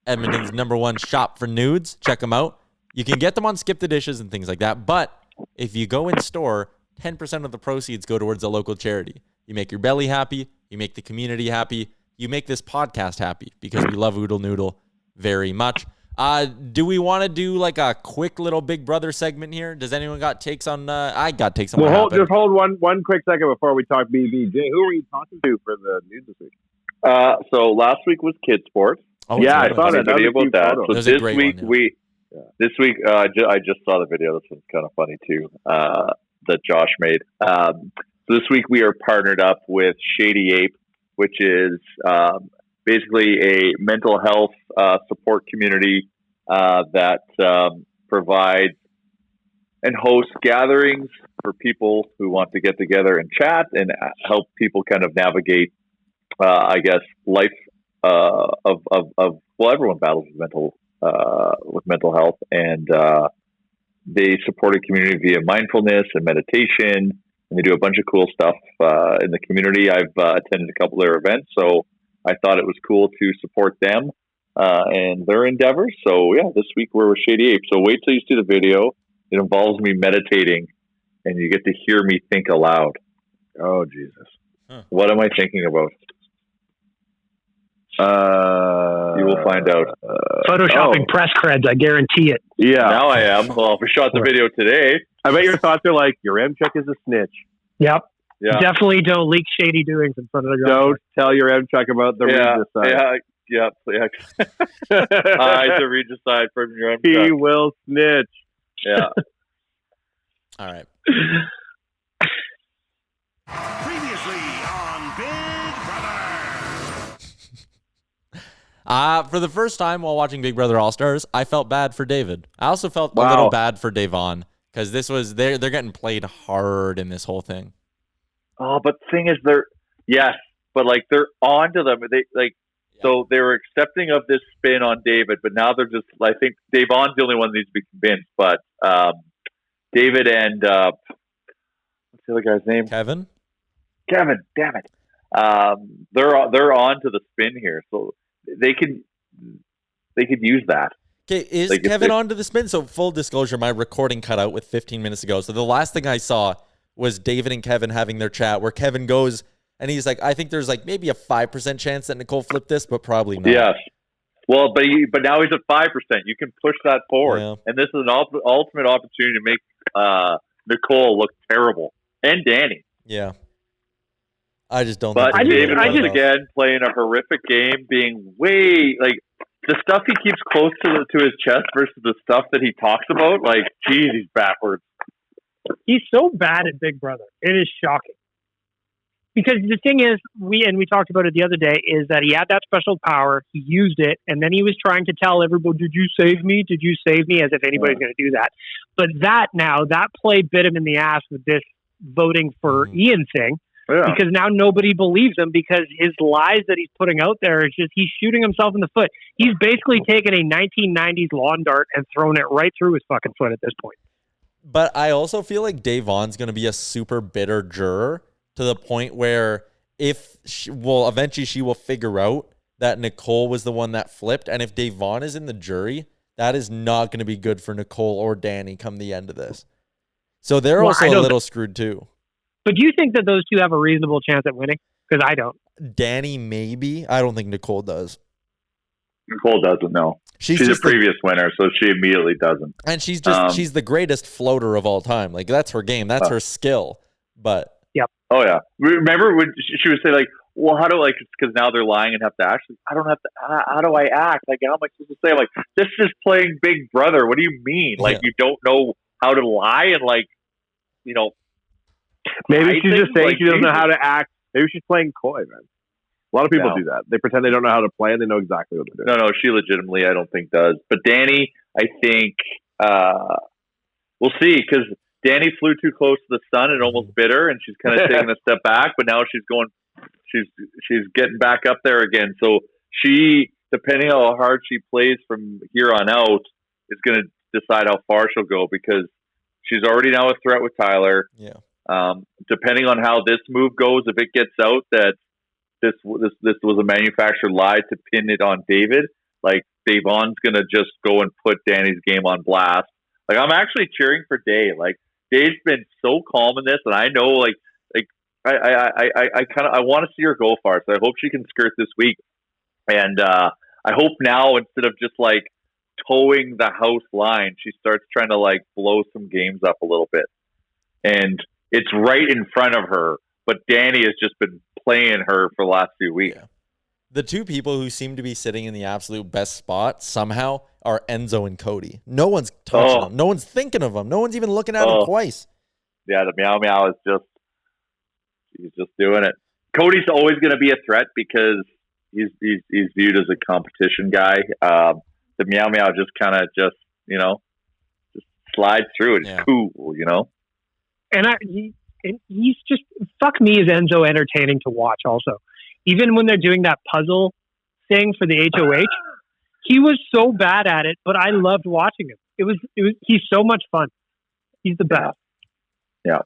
Edmonton's #1 shop for nudes. Check them out. You can get them on Skip the Dishes and things like that, but if you go in store, 10% of the proceeds go towards a local charity. You make your belly happy, you make the community happy, you make this podcast happy, because we love Oodle Noodle very much. Do we want to do like a quick little Big Brother segment here? Does anyone got takes on? I got takes on. Well, just hold one quick second before we talk BBJ. Who were you talking to for the news this week? So last week was Kid Sports. Oh, yeah, I saw that. Video about that. So this week this week I just saw the video. This one's kind of funny too. That Josh made. So this week we are partnered up with Shady Ape, which is basically a mental health support community that provides and hosts gatherings for people who want to get together and chat and help people kind of navigate, I guess, life well, everyone battles with mental health, and they support a community via mindfulness and meditation, and they do a bunch of cool stuff in the community. I've attended a couple of their events, so I thought it was cool to support them and their endeavors. So yeah, this week we're with Shady Ape. So wait till you see the video. It involves me meditating, and you get to hear me think aloud. Oh, Jesus. Huh. What am I thinking about? You will find out. Photoshopping press creds, I guarantee it. Yeah. Now I am. Well, if we shot the video today. I bet your thoughts are like, your M-check is a snitch. Yep. Yeah. Definitely don't leak Shady doings in front of the Don't tell your M-check about the Regis side. Yeah. The Regis side from your M-check. He will snitch. Yeah. All right. Previously on Big Brother. For the first time while watching Big Brother All-Stars, I felt bad for David. I also felt a little bad for Davon, because this was they're getting played hard in this whole thing. Oh, but the thing is, they're on to them. So they were accepting of this spin on David, but now they're just. I think Davon's the only one that needs to be convinced. But David and what's the other guy's name? Kevin. Damn it. They're on to the spin here, so they could use that. Okay, is Kevin on to the spin? So full disclosure, my recording cut out with 15 minutes ago. So the last thing I saw was David and Kevin having their chat, where Kevin goes and he's like, I think there's like maybe a 5% chance that Nicole flipped this, but probably not. Yes. Well, but now he's at 5%. You can push that forward. Yeah. And this is an ultimate opportunity to make Nicole look terrible. And Danny. Yeah. I just don't think David was again playing a horrific game, being way like the stuff he keeps close to his chest versus the stuff that he talks about. Like, geez, he's backwards. He's so bad at Big Brother. It is shocking. Because the thing is, we talked about it the other day, is that he had that special power, he used it, and then he was trying to tell everybody, did you save me? Did you save me? As if anybody's going to do that. But that play bit him in the ass with this voting for Ian thing, because now nobody believes him, because his lies that he's putting out there is just, he's shooting himself in the foot. He's basically taken a 1990s lawn dart and thrown it right through his fucking foot at this point. But I also feel like Davon's going to be a super bitter juror, to the point where eventually she will figure out that Nicole was the one that flipped. And if Davon is in the jury, that is not going to be good for Nicole or Danny come the end of this. So they're also a little screwed too. But do you think that those two have a reasonable chance at winning? Because I don't. Danny, maybe. I don't think Nicole does. Nicole doesn't know. She's a previous winner, so she immediately doesn't. And she's just she's the greatest floater of all time. Like, that's her game. That's her skill. But oh yeah, remember when she would say like, "Well, how do because now they're lying and have to act? I don't have to. How do I act? Like, how am I supposed to say? Like, this is playing Big Brother. What do you mean? Like, you don't know how to lie and maybe she's just saying she doesn't know how to act. Maybe she's playing coy, man. A lot of people do that. They pretend they don't know how to play and they know exactly what to do. No, she legitimately, I don't think does. But Danny, I think we'll see, because Danny flew too close to the sun and almost bit her, and she's kind of taking a step back, but now she's getting back up there again. So she, depending on how hard she plays from here on out, is going to decide how far she'll go, because she's already now a threat with Tyler. Yeah. Depending on how this move goes, if it gets out that this was a manufactured lie to pin it on David, like Davon's gonna just go and put Danny's game on blast. Like I'm actually cheering for Dave. Like Dave's been so calm in this, and I know I want to see her go far. So I hope she can skirt this week, and I hope now instead of just like towing the house line, she starts trying to like blow some games up a little bit. And it's right in front of her, but Danny has just been playing her for the last few weeks. Yeah. The two people who seem to be sitting in the absolute best spot somehow are Enzo and Cody. No one's touching them. No one's thinking of them. No one's even looking at them twice. Yeah, the meow meow is he's just doing it. Cody's always going to be a threat because he's viewed as a competition guy. The meow meow just kind of just slides through. It's cool, And he's just, fuck me, is Enzo entertaining to watch also. Even when they're doing that puzzle thing for the HOH, he was so bad at it, but I loved watching him. He's so much fun. He's the best. Yeah.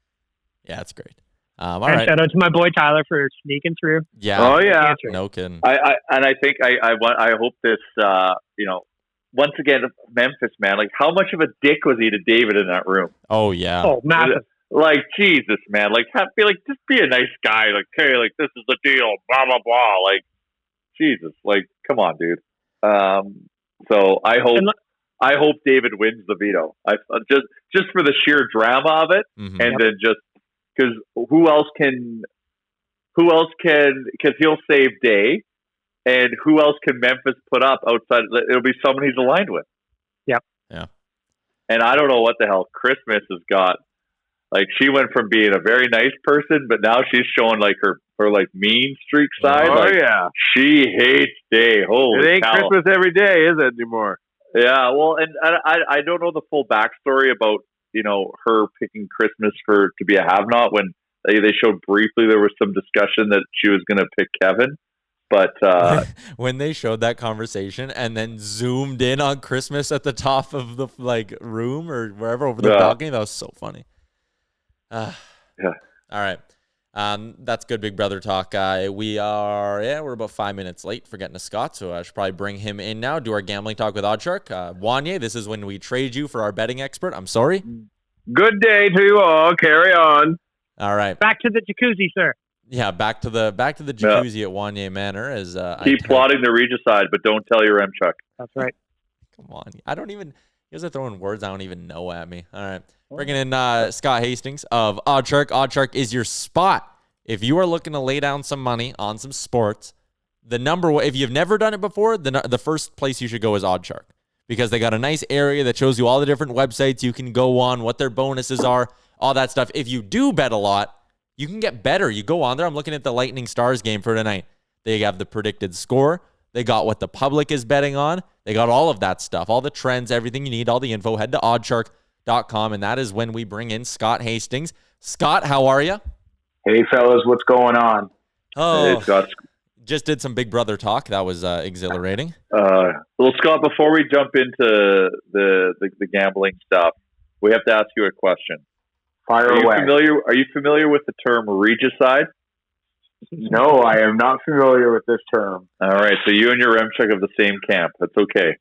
Yeah, that's great. All right. Shout out to my boy Tyler for sneaking through. Yeah. Oh yeah. No kidding. I think I hope this once again, Memphis, man, like how much of a dick was he to David in that room? Oh yeah. Oh, massive. Like, Jesus, man. Like, just be a nice guy. Like, hey, like, this is the deal. Blah, blah, blah. Like, Jesus. Like, come on, dude. So I hope David wins the veto. Just for the sheer drama of it. Mm-hmm. And then just because who else can, because he'll save Day. And who else can Memphis put up outside? It'll be someone he's aligned with. Yep. Yeah. And I don't know what the hell Christmas has got. Like she went from being a very nice person, but now she's showing like her like mean streak side. Oh like, yeah, she hates Day. Holy it ain't cow. Christmas every day, is it anymore? Yeah, well, and I don't know the full backstory about her picking Christmas to be a have-not. When they showed briefly, there was some discussion that she was going to pick Kevin, but when they showed that conversation and then zoomed in on Christmas at the top of the like room or wherever over the balcony, that was so funny. Yeah. All right. That's good Big Brother talk. We're about 5 minutes late for getting to Scott, so I should probably bring him in now, do our gambling talk with OddsShark. Wanye, this is when we trade you for our betting expert. I'm sorry. Good day to you all. Carry on. All right. Back to the jacuzzi, sir. Yeah, back to the jacuzzi at Wanye Manor. As keep plotting the regicide, but don't tell your Chuck. That's right. Come on. You guys are throwing words I don't even know at me. All right. Bringing in Scott Hastings of OddsShark. OddsShark is your spot. If you are looking to lay down some money on some sports, if you've never done it before, the first place you should go is OddsShark because they got a nice area that shows you all the different websites you can go on, what their bonuses are, all that stuff. If you do bet a lot, you can get better. You go on there. I'm looking at the Lightning Stars game for tonight. They have the predicted score. They got what the public is betting on. They got all of that stuff, all the trends, everything you need, all the info. Head to OddsShark.com, and that is when we bring in Scott Hastings. Scott, how are you? Hey, fellas, what's going on? Oh, hey, Scott. Just did some Big Brother talk. That was exhilarating. Well, Scott, before we jump into the gambling stuff, we have to ask you a question. Fire away. Are you familiar with the term regicide? No, I am not familiar with this term. All right, so you and your Remchuk have the same camp. That's okay.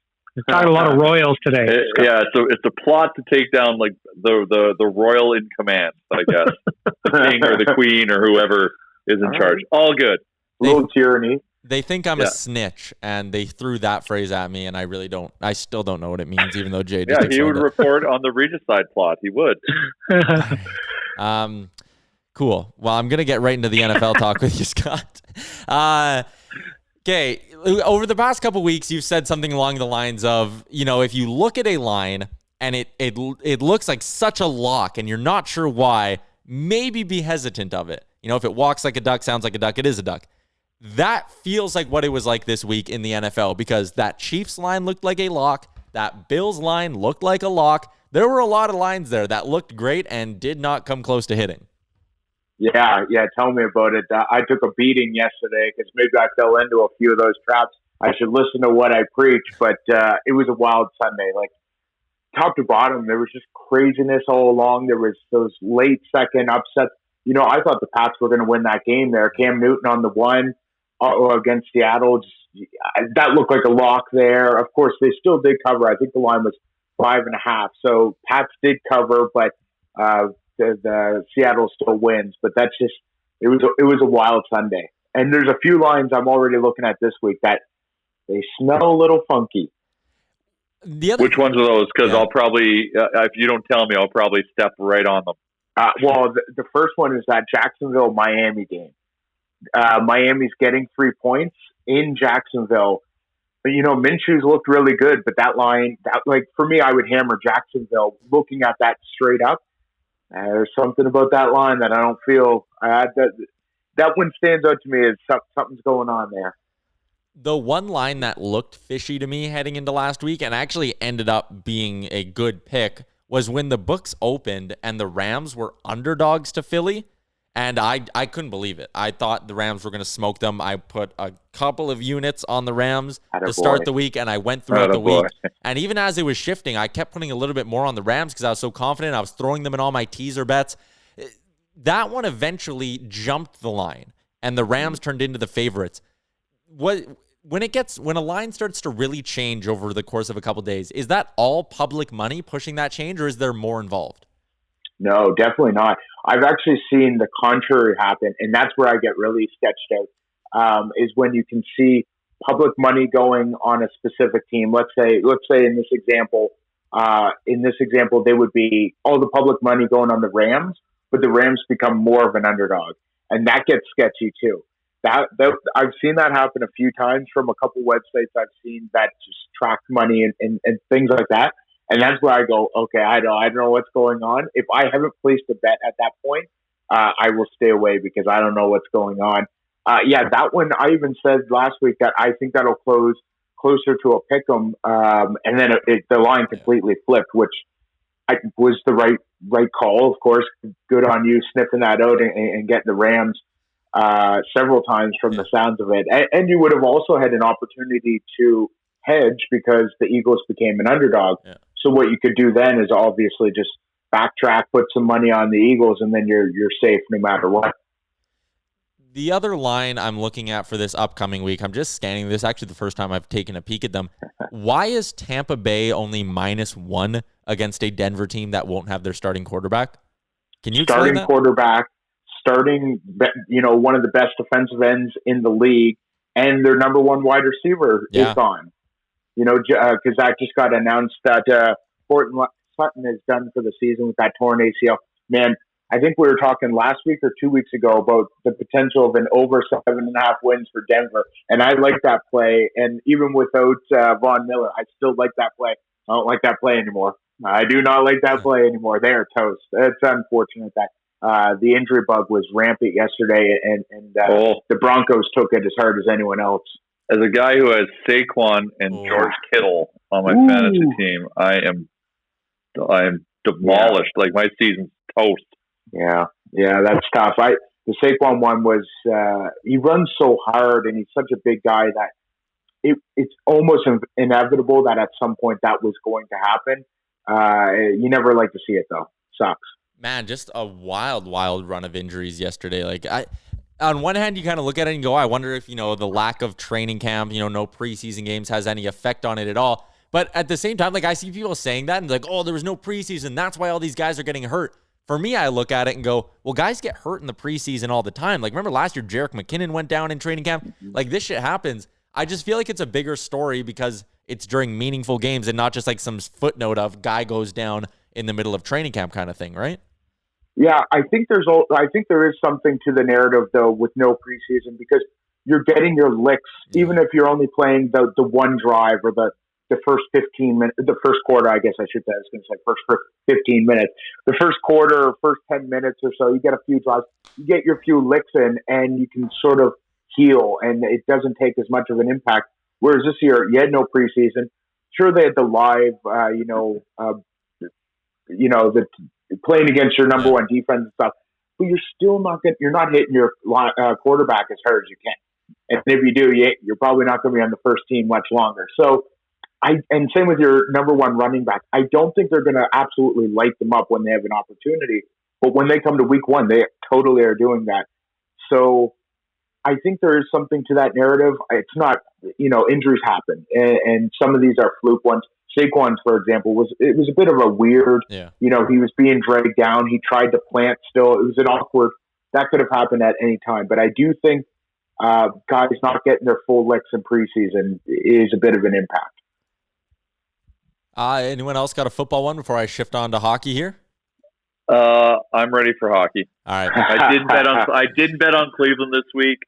Got a lot of royals today. It's a plot to take down like the royal in command, I guess, the king or the queen or whoever is in charge. All good. A little tyranny. They think I'm a snitch, and they threw that phrase at me, and I still don't know what it means, even though Jay just he would report on the regicide plot. He would. Cool. Well, I'm going to get right into the NFL talk with you, Scott. Okay. Over the past couple weeks, you've said something along the lines of, if you look at a line and it looks like such a lock and you're not sure why, maybe be hesitant of it. If it walks like a duck, sounds like a duck, it is a duck. That feels like what it was like this week in the NFL because that Chiefs line looked like a lock. That Bills line looked like a lock. There were a lot of lines there that looked great and did not come close to hitting. Yeah, tell me about it. I took a beating yesterday because maybe I fell into a few of those traps. I should listen to what I preach, but it was a wild Sunday. Like top to bottom, there was just craziness all along. There was those late second upsets. You know, I thought the Pats were going to win that game there. Cam Newton on the one against Seattle, that looked like a lock there. Of course, they still did cover. I think the line was 5.5. So Pats did cover, but the Seattle still wins. But that's just it was a wild Sunday. And there's a few lines I'm already looking at this week that they smell a little funky. Which ones are those? Because I'll probably, if you don't tell me, I'll probably step right on them. Well, the first one is that Jacksonville-Miami game. Miami's getting 3 points in Jacksonville. But, you know, Minshew's looked really good, but that line, for me, I would hammer Jacksonville. Looking at that straight up, there's something about that line that I don't feel that one stands out to me as something's going on there. The one line that looked fishy to me heading into last week and actually ended up being a good pick was when the books opened and the Rams were underdogs to Philly. And I couldn't believe it. I thought the Rams were going to smoke them. I put a couple of units on the Rams to start the week, and I went throughout the week. And even as it was shifting, I kept putting a little bit more on the Rams because I was so confident. I was throwing them in all my teaser bets. That one eventually jumped the line, and the Rams turned into the favorites. When a line starts to really change over the course of a couple of days, is that all public money pushing that change, or is there more involved? No, definitely not. I've actually seen the contrary happen, and that's where I get really sketched out. Is when you can see public money going on a specific team. Let's say in this example, they would be all the public money going on the Rams, but the Rams become more of an underdog, and that gets sketchy too. That I've seen that happen a few times from a couple websites I've seen that just track money and things like that. And that's where I go, okay, I don't know what's going on. If I haven't placed a bet at that point, I will stay away because I don't know what's going on. That one, I even said last week that I think that'll close closer to a pick'em, and then the line completely flipped, which was the right call, of course. Good on you sniffing that out and getting the Rams several times from the sounds of it. And you would have also had an opportunity to hedge because the Eagles became an underdog. Yeah. So what you could do then is obviously just backtrack, put some money on the Eagles, and then you're safe no matter what. The other line I'm looking at for this upcoming week, I'm just scanning this. Actually, the first time I've taken a peek at them. Why is Tampa Bay only -1 against a Denver team that won't have their starting quarterback? Can you explain that? Quarterback, one of the best defensive ends in the league, and their number one wide receiver is gone. Because that just got announced that Portland Sutton is done for the season with that torn ACL. Man, I think we were talking last week or 2 weeks ago about the potential of an over 7.5 wins for Denver. And I like that play. And even without Von Miller, I still like that play. I don't like that play anymore. I do not like that play anymore. They are toast. It's unfortunate that the injury bug was rampant yesterday, and the Broncos took it as hard as anyone else. As a guy who has Saquon and George Kittle on my fantasy team, I am demolished. Like, my season's toast. Yeah, that's tough. The Saquon one was he runs so hard, and he's such a big guy that it's almost inevitable that at some point that was going to happen. You never like to see it though. Sucks. Man, just a wild run of injuries yesterday. Like, on one hand, you kind of look at it and go, I wonder if, the lack of training camp, no preseason games has any effect on it at all. But at the same time, like, I see people saying that and like, oh, there was no preseason. That's why all these guys are getting hurt. For me, I look at it and go, well, guys get hurt in the preseason all the time. Like, remember last year, Jerick McKinnon went down in training camp? Like, this shit happens. I just feel like it's a bigger story because it's during meaningful games and not just like some footnote of guy goes down in the middle of training camp kind of thing, right? Yeah, I think there is something to the narrative though with no preseason because you're getting your licks, even if you're only playing the one drive or the first 15 minutes, the first quarter, I guess I should say. I was going to say first 15 minutes. The first quarter or first 10 minutes or so, you get a few drives, you get your few licks in, and you can sort of heal, and it doesn't take as much of an impact. Whereas this year, you had no preseason. Sure, they had the live, the playing against your number one defense and stuff, but you're still you're not hitting your quarterback as hard as you can. And if you do, you're probably not going to be on the first team much longer. So and same with your number one running back. I don't think they're going to absolutely light them up when they have an opportunity, but when they come to week one, they totally are doing that. So I think there is something to that narrative. It's not, injuries happen, and some of these are fluke ones. Saquon's, for example, was a bit of a weird, he was being dragged down. He tried to plant still. It was an awkward, that could have happened at any time. But I do think guys not getting their full licks in preseason is a bit of an impact. Anyone else got a football one before I shift on to hockey here? I'm ready for hockey. All right. I didn't bet on Cleveland this week,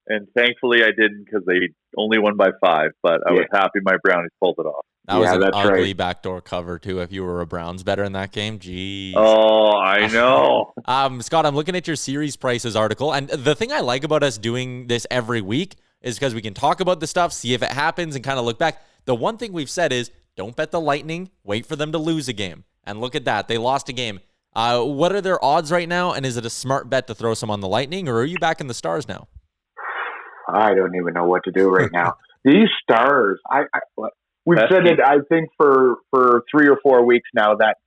and thankfully I didn't because they only won by 5. But I was happy my Brownies pulled it off. That was an ugly backdoor cover too. If you were a Browns better in that game, jeez. Oh, I know. Scott, I'm looking at your series prices article, and the thing I like about us doing this every week is because we can talk about the stuff, see if it happens, and kind of look back. The one thing we've said is don't bet the Lightning. Wait for them to lose a game, and look at that, they lost a game. What are their odds right now, and is it a smart bet to throw some on the Lightning, or are you back in the Stars now? I don't even know what to do right now. These Stars, we've said it, I think, for 3 or 4 weeks now that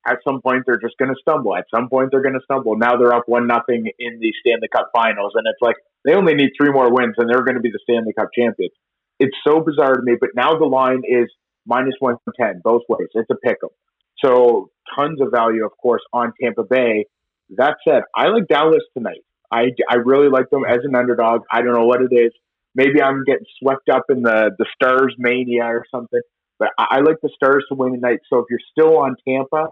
at some point they're just going to stumble. At some point they're going to stumble. Now they're up 1-0 in the Stanley Cup Finals, and it's like they only need 3 more wins, and they're going to be the Stanley Cup champions. It's so bizarre to me, but now the line is -110 both ways. It's a pick'em. So tons of value, of course, on Tampa Bay. That said, I like Dallas tonight. I really like them as an underdog. I don't know what it is. Maybe I'm getting swept up in the Stars mania or something, but I like the Stars to win tonight. So if you're still on Tampa,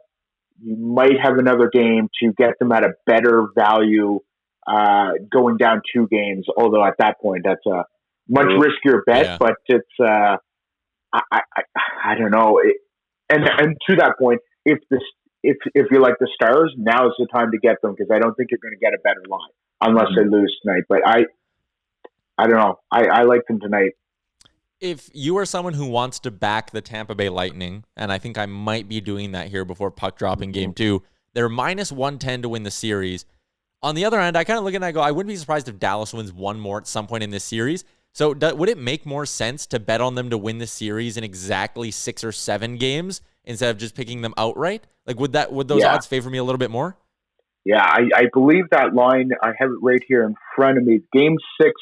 you might have another game to get them at a better value going down 2 games. Although at that point, that's a much riskier bet, but it's I don't know. And to that point, if you like the Stars, now is the time to get them because I don't think you're going to get a better line unless they lose tonight. But I don't know. I like them tonight. If you are someone who wants to back the Tampa Bay Lightning, and I think I might be doing that here before puck drop in game 2, they're -110 to win the series. On the other end, I kind of look at it and I go, I wouldn't be surprised if Dallas wins one more at some point in this series. So would it make more sense to bet on them to win the series in exactly 6 or 7 games instead of just picking them outright? Like, would those odds favor me a little bit more? Yeah, I believe that line, I have it right here in front of me. Game 6.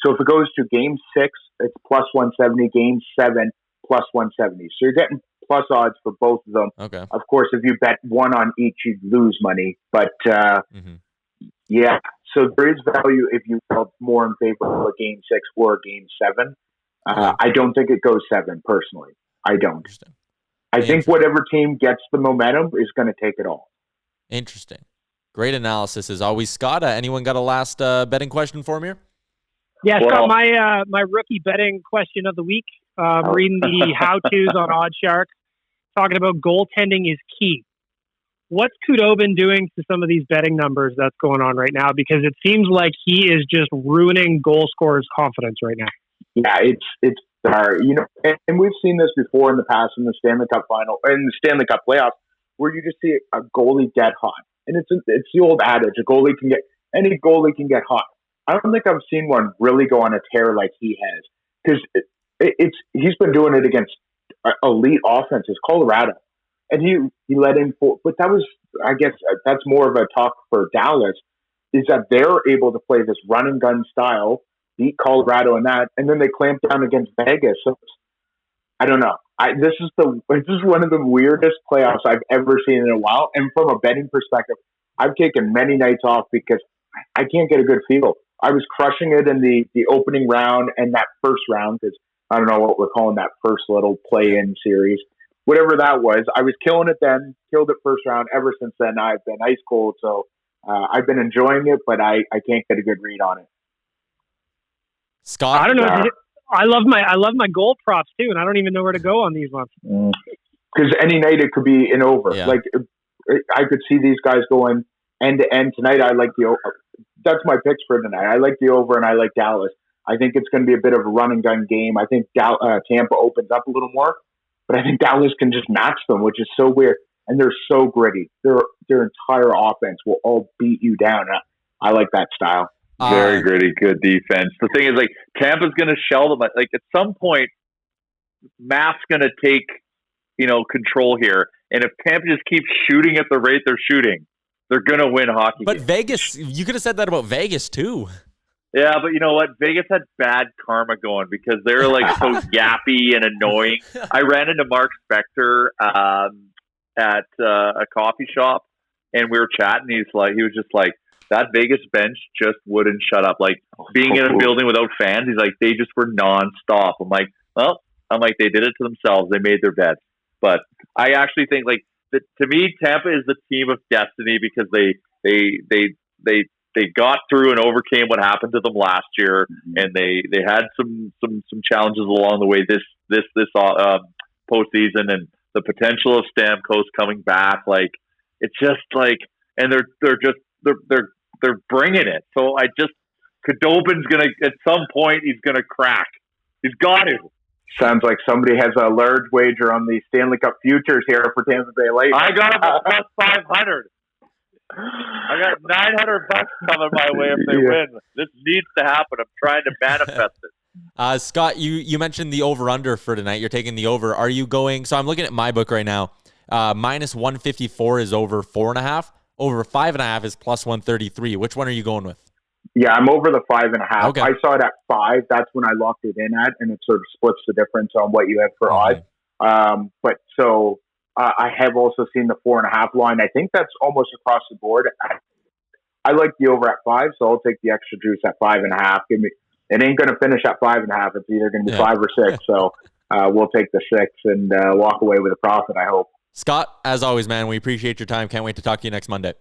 So if it goes to game 6, it's +170. Game 7, +170. So you're getting plus odds for both of them. Okay. Of course, if you bet one on each, you'd lose money. But yeah, so there is value if you felt more in favor of a game 6 or game 7. I don't think it goes 7 personally. I don't. I think whatever team gets the momentum is going to take it all. Interesting. Great analysis as always, Scott. Anyone got a last betting question for me here? Yeah, Scott, my rookie betting question of the week. Reading the how-tos on OddsShark, talking about goaltending is key. What's Khudobin doing to some of these betting numbers that's going on right now? Because it seems like he is just ruining goal scorers' confidence right now. Yeah, it's and we've seen this before in the past in the Stanley Cup final, in the Stanley Cup playoffs, where you just see a goalie get hot, and it's the old adage: any goalie can get hot. I don't think I've seen one really go on a tear like he has, because he's been doing it against elite offenses, Colorado, and he let in 4. But that was, I guess, that's more of a talk for Dallas, is that they're able to play this run and gun style, beat Colorado in that, and then they clamp down against Vegas. So I don't know. This is one of the weirdest playoffs I've ever seen in a while. And from a betting perspective, I've taken many nights off because I can't get a good feel. I was crushing it in the opening round and that first round, because I don't know what we're calling that first little play-in series. Whatever that was, I was killing it then, killed it first round. Ever since then, I've been ice cold. So I've been enjoying it, but I can't get a good read on it. Scott, I don't know. I love my goal props too, and I don't even know where to go on these ones. Because any night it could be an over. Yeah. Like I could see these guys going end to end tonight. I like the over. That's my picks for tonight. I like the over, and I like Dallas. I think it's going to be a bit of a run and gun game. I think Tampa opens up a little more, but I think Dallas can just match them, which is so weird. And they're so gritty. Their entire offense will all beat you down. I like that style. Very gritty, good defense. The thing is, like, Tampa's going to shell them. Like, at some point, math's going to take, control here. And if Tampa just keeps shooting at the rate they're shooting, they're going to win hockey But games. Vegas, you could have said that about Vegas too. Yeah, but you know what? Vegas had bad karma going because they're like so yappy and annoying. I ran into Mark Spector at a coffee shop, and we were chatting. He was just like, that Vegas bench just wouldn't shut up. Like being in a building without fans, he's like, they just were nonstop. I'm like, they did it to themselves. They made their bed. But I actually think to me, Tampa is the team of destiny because they got through and overcame what happened to them last year, and they had some challenges along the way this postseason, and the potential of Stamkos coming back. Like it's just like, and they're bringing it. So Khudobin's gonna at some point he's gonna crack. He's got to. Sounds like somebody has a large wager on the Stanley Cup futures here for Tampa Bay Lightning. I got about plus 500. I got $900 coming my way if they win. This needs to happen. I'm trying to manifest it. Scott, you mentioned the over-under for tonight. You're taking the over. Are you going? So I'm looking at my book right now. Minus 154 is over 4.5. Over 5.5 is plus 133. Which one are you going with? Yeah, I'm over the 5.5. Okay. I saw it at 5. That's when I locked it in at, and it sort of splits the difference on what you have for odds. I have also seen the 4.5 line. I think that's almost across the board. I like the over at 5, so I'll take the extra juice at 5.5. It ain't going to finish at 5.5. It's either going to be 5 or 6. So we'll take the 6 and walk away with a profit, I hope. Scott, as always, man, we appreciate your time. Can't wait to talk to you next Monday.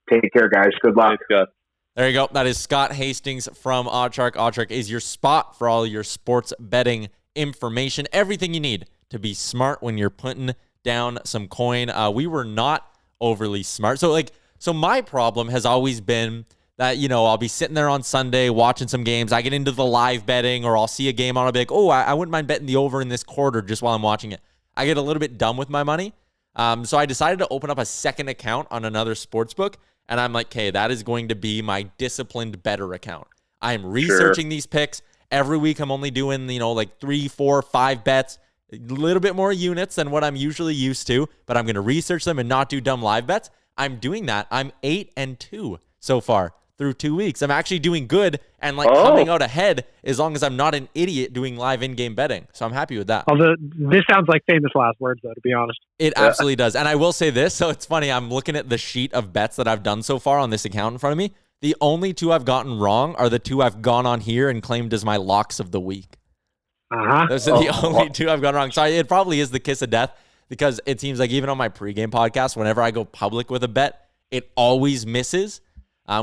Take care, guys. Good luck. Thanks, Scott. There you go. That is Scott Hastings from OddsShark. OddsShark is your spot for all your sports betting information. Everything you need to be smart when you're putting down some coin. We were not overly smart. So my problem has always been that, I'll be sitting there on Sunday watching some games. I get into the live betting, or I'll see a game on, I'll be like, I wouldn't mind betting the over in this quarter just while I'm watching it. I get a little bit dumb with my money. So I decided to open up a second account on another sports book. And I'm like, okay, that is going to be my disciplined better account. I'm researching these picks. Every week I'm only doing, 3, 4, 5 bets, a little bit more units than what I'm usually used to, but I'm going to research them and not do dumb live bets. I'm doing that. I'm 8-2 so far through 2 weeks. I'm actually doing good and coming out ahead as long as I'm not an idiot doing live in-game betting. So I'm happy with that. Although this sounds like famous last words, though, to be honest. It absolutely does. And I will say this. So it's funny. I'm looking at the sheet of bets that I've done so far on this account in front of me. The only 2 I've gotten wrong are the 2 I've gone on here and claimed as my locks of the week. Those are the only 2 I've gone wrong. So it probably is the kiss of death, because it seems like even on my pregame podcast, whenever I go public with a bet, it always misses.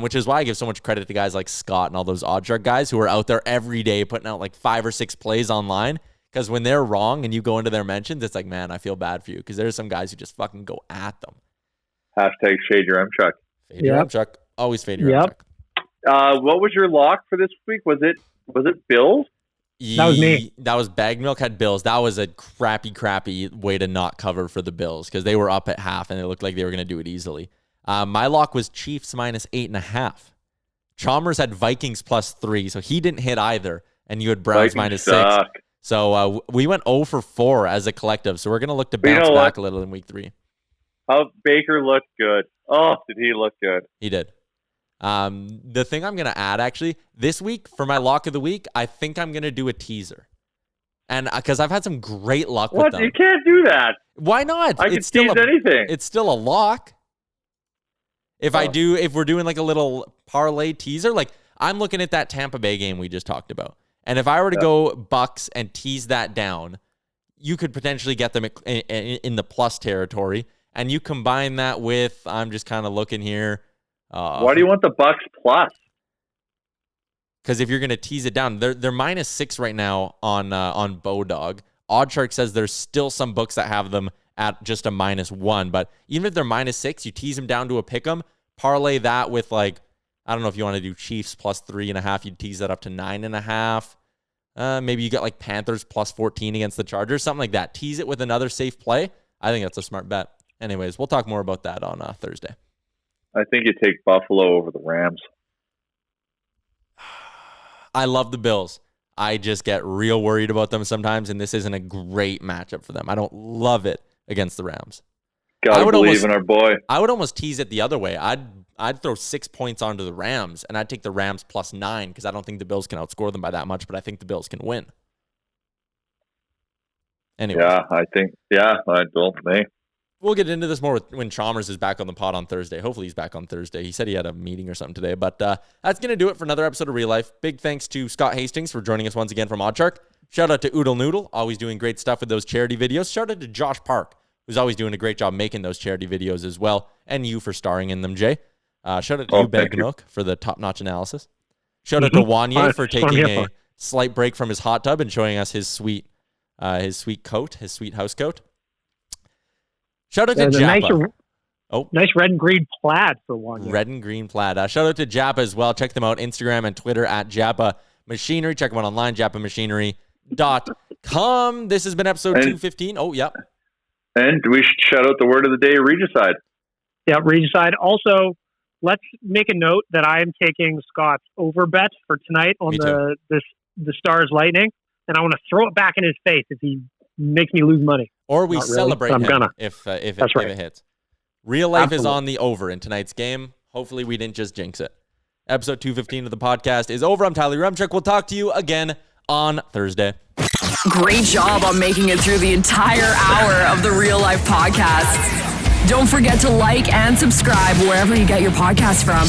Which is why I give so much credit to guys like Scott and all those OddsShark guys who are out there every day putting out 5 or 6 plays online. Because when they're wrong and you go into their mentions, it's like, man, I feel bad for you. Because there's some guys who just fucking go at them. Hashtag shade your M-Chuck. Fade your M-Chuck. Always fade your M-Chuck. What was your lock for this week? Was it Bills? That was me. That was Bag Milk had Bills. That was a crappy way to not cover for the Bills because they were up at half and it looked like they were going to do it easily. My lock was Chiefs minus 8.5. Chalmers had Vikings plus 3, so he didn't hit either. And you had Browns minus 6. So we went 0 for 4 as a collective. So we're going to look to bounce back a little in week 3. Baker looked good. Oh, did he look good? He did. The thing I'm going to add, actually, this week for my lock of the week, I think I'm going to do a teaser. And because I've had some great luck with them. You can't do that. Why not? I can tease anything. It's still a lock. If we're doing a little parlay teaser, I'm looking at that Tampa Bay game we just talked about. And if I were to go Bucks and tease that down, you could potentially get them in the plus territory. And you combine that with, I'm just kind of looking here. Why do you want the Bucks plus? Because if you're going to tease it down, they're minus 6 right now on Bodog. OddsShark says there's still some books that have them at just a minus 1. But even if they're minus 6, you tease them down to a pick 'em, parlay that with I don't know if you want to do Chiefs plus 3.5, you'd tease that up to 9.5. Maybe you got Panthers plus 14 against the Chargers, something like that. Tease it with another safe play. I think that's a smart bet. Anyways, we'll talk more about that on Thursday. I think you take Buffalo over the Rams. I love the Bills. I just get real worried about them sometimes, and this isn't a great matchup for them. I don't love it against the Rams. Gotta believe in our boy. I would almost tease it the other way. I'd throw 6 points onto the Rams, and I'd take the Rams +9 because I don't think the Bills can outscore them by that much, but I think the Bills can win. Anyway. Yeah, I think. Yeah, I don't think. We'll get into this more when Chalmers is back on the pod on Thursday. Hopefully he's back on Thursday. He said he had a meeting or something today. But that's going to do it for another episode of Real Life. Big thanks to Scott Hastings for joining us once again from OddsShark. Shout out to Oodle Noodle, always doing great stuff with those charity videos. Shout out to Josh Park, who's always doing a great job making those charity videos as well. And you for starring in them, Jay. Shout out to you, Beg Milk, for the top-notch analysis. Shout out to Wanye for taking a slight break from his hot tub and showing us his sweet coat, his sweet house coat. Shout out to Jappa. Nice red and green plaid for one. Red and green plaid. Shout out to Jappa as well. Check them out Instagram and Twitter at Jappa Machinery. Check them out online, jappamachinery.com. This has been episode 215. Oh, yep. And we should shout out the word of the day, Regicide. Yeah, Regicide. Also, let's make a note that I am taking Scott's over bet for tonight on the Stars Lightning, and I want to throw it back in his face if he makes me lose money. Or we celebrate him if it hits. Real life is on the over in tonight's game. Hopefully we didn't just jinx it. Episode 215 of the podcast is over. I'm Tyler Rumchuk. We'll talk to you again on Thursday. Great job on making it through the entire hour of the Real Life podcast. Don't forget to like and subscribe wherever you get your podcast from.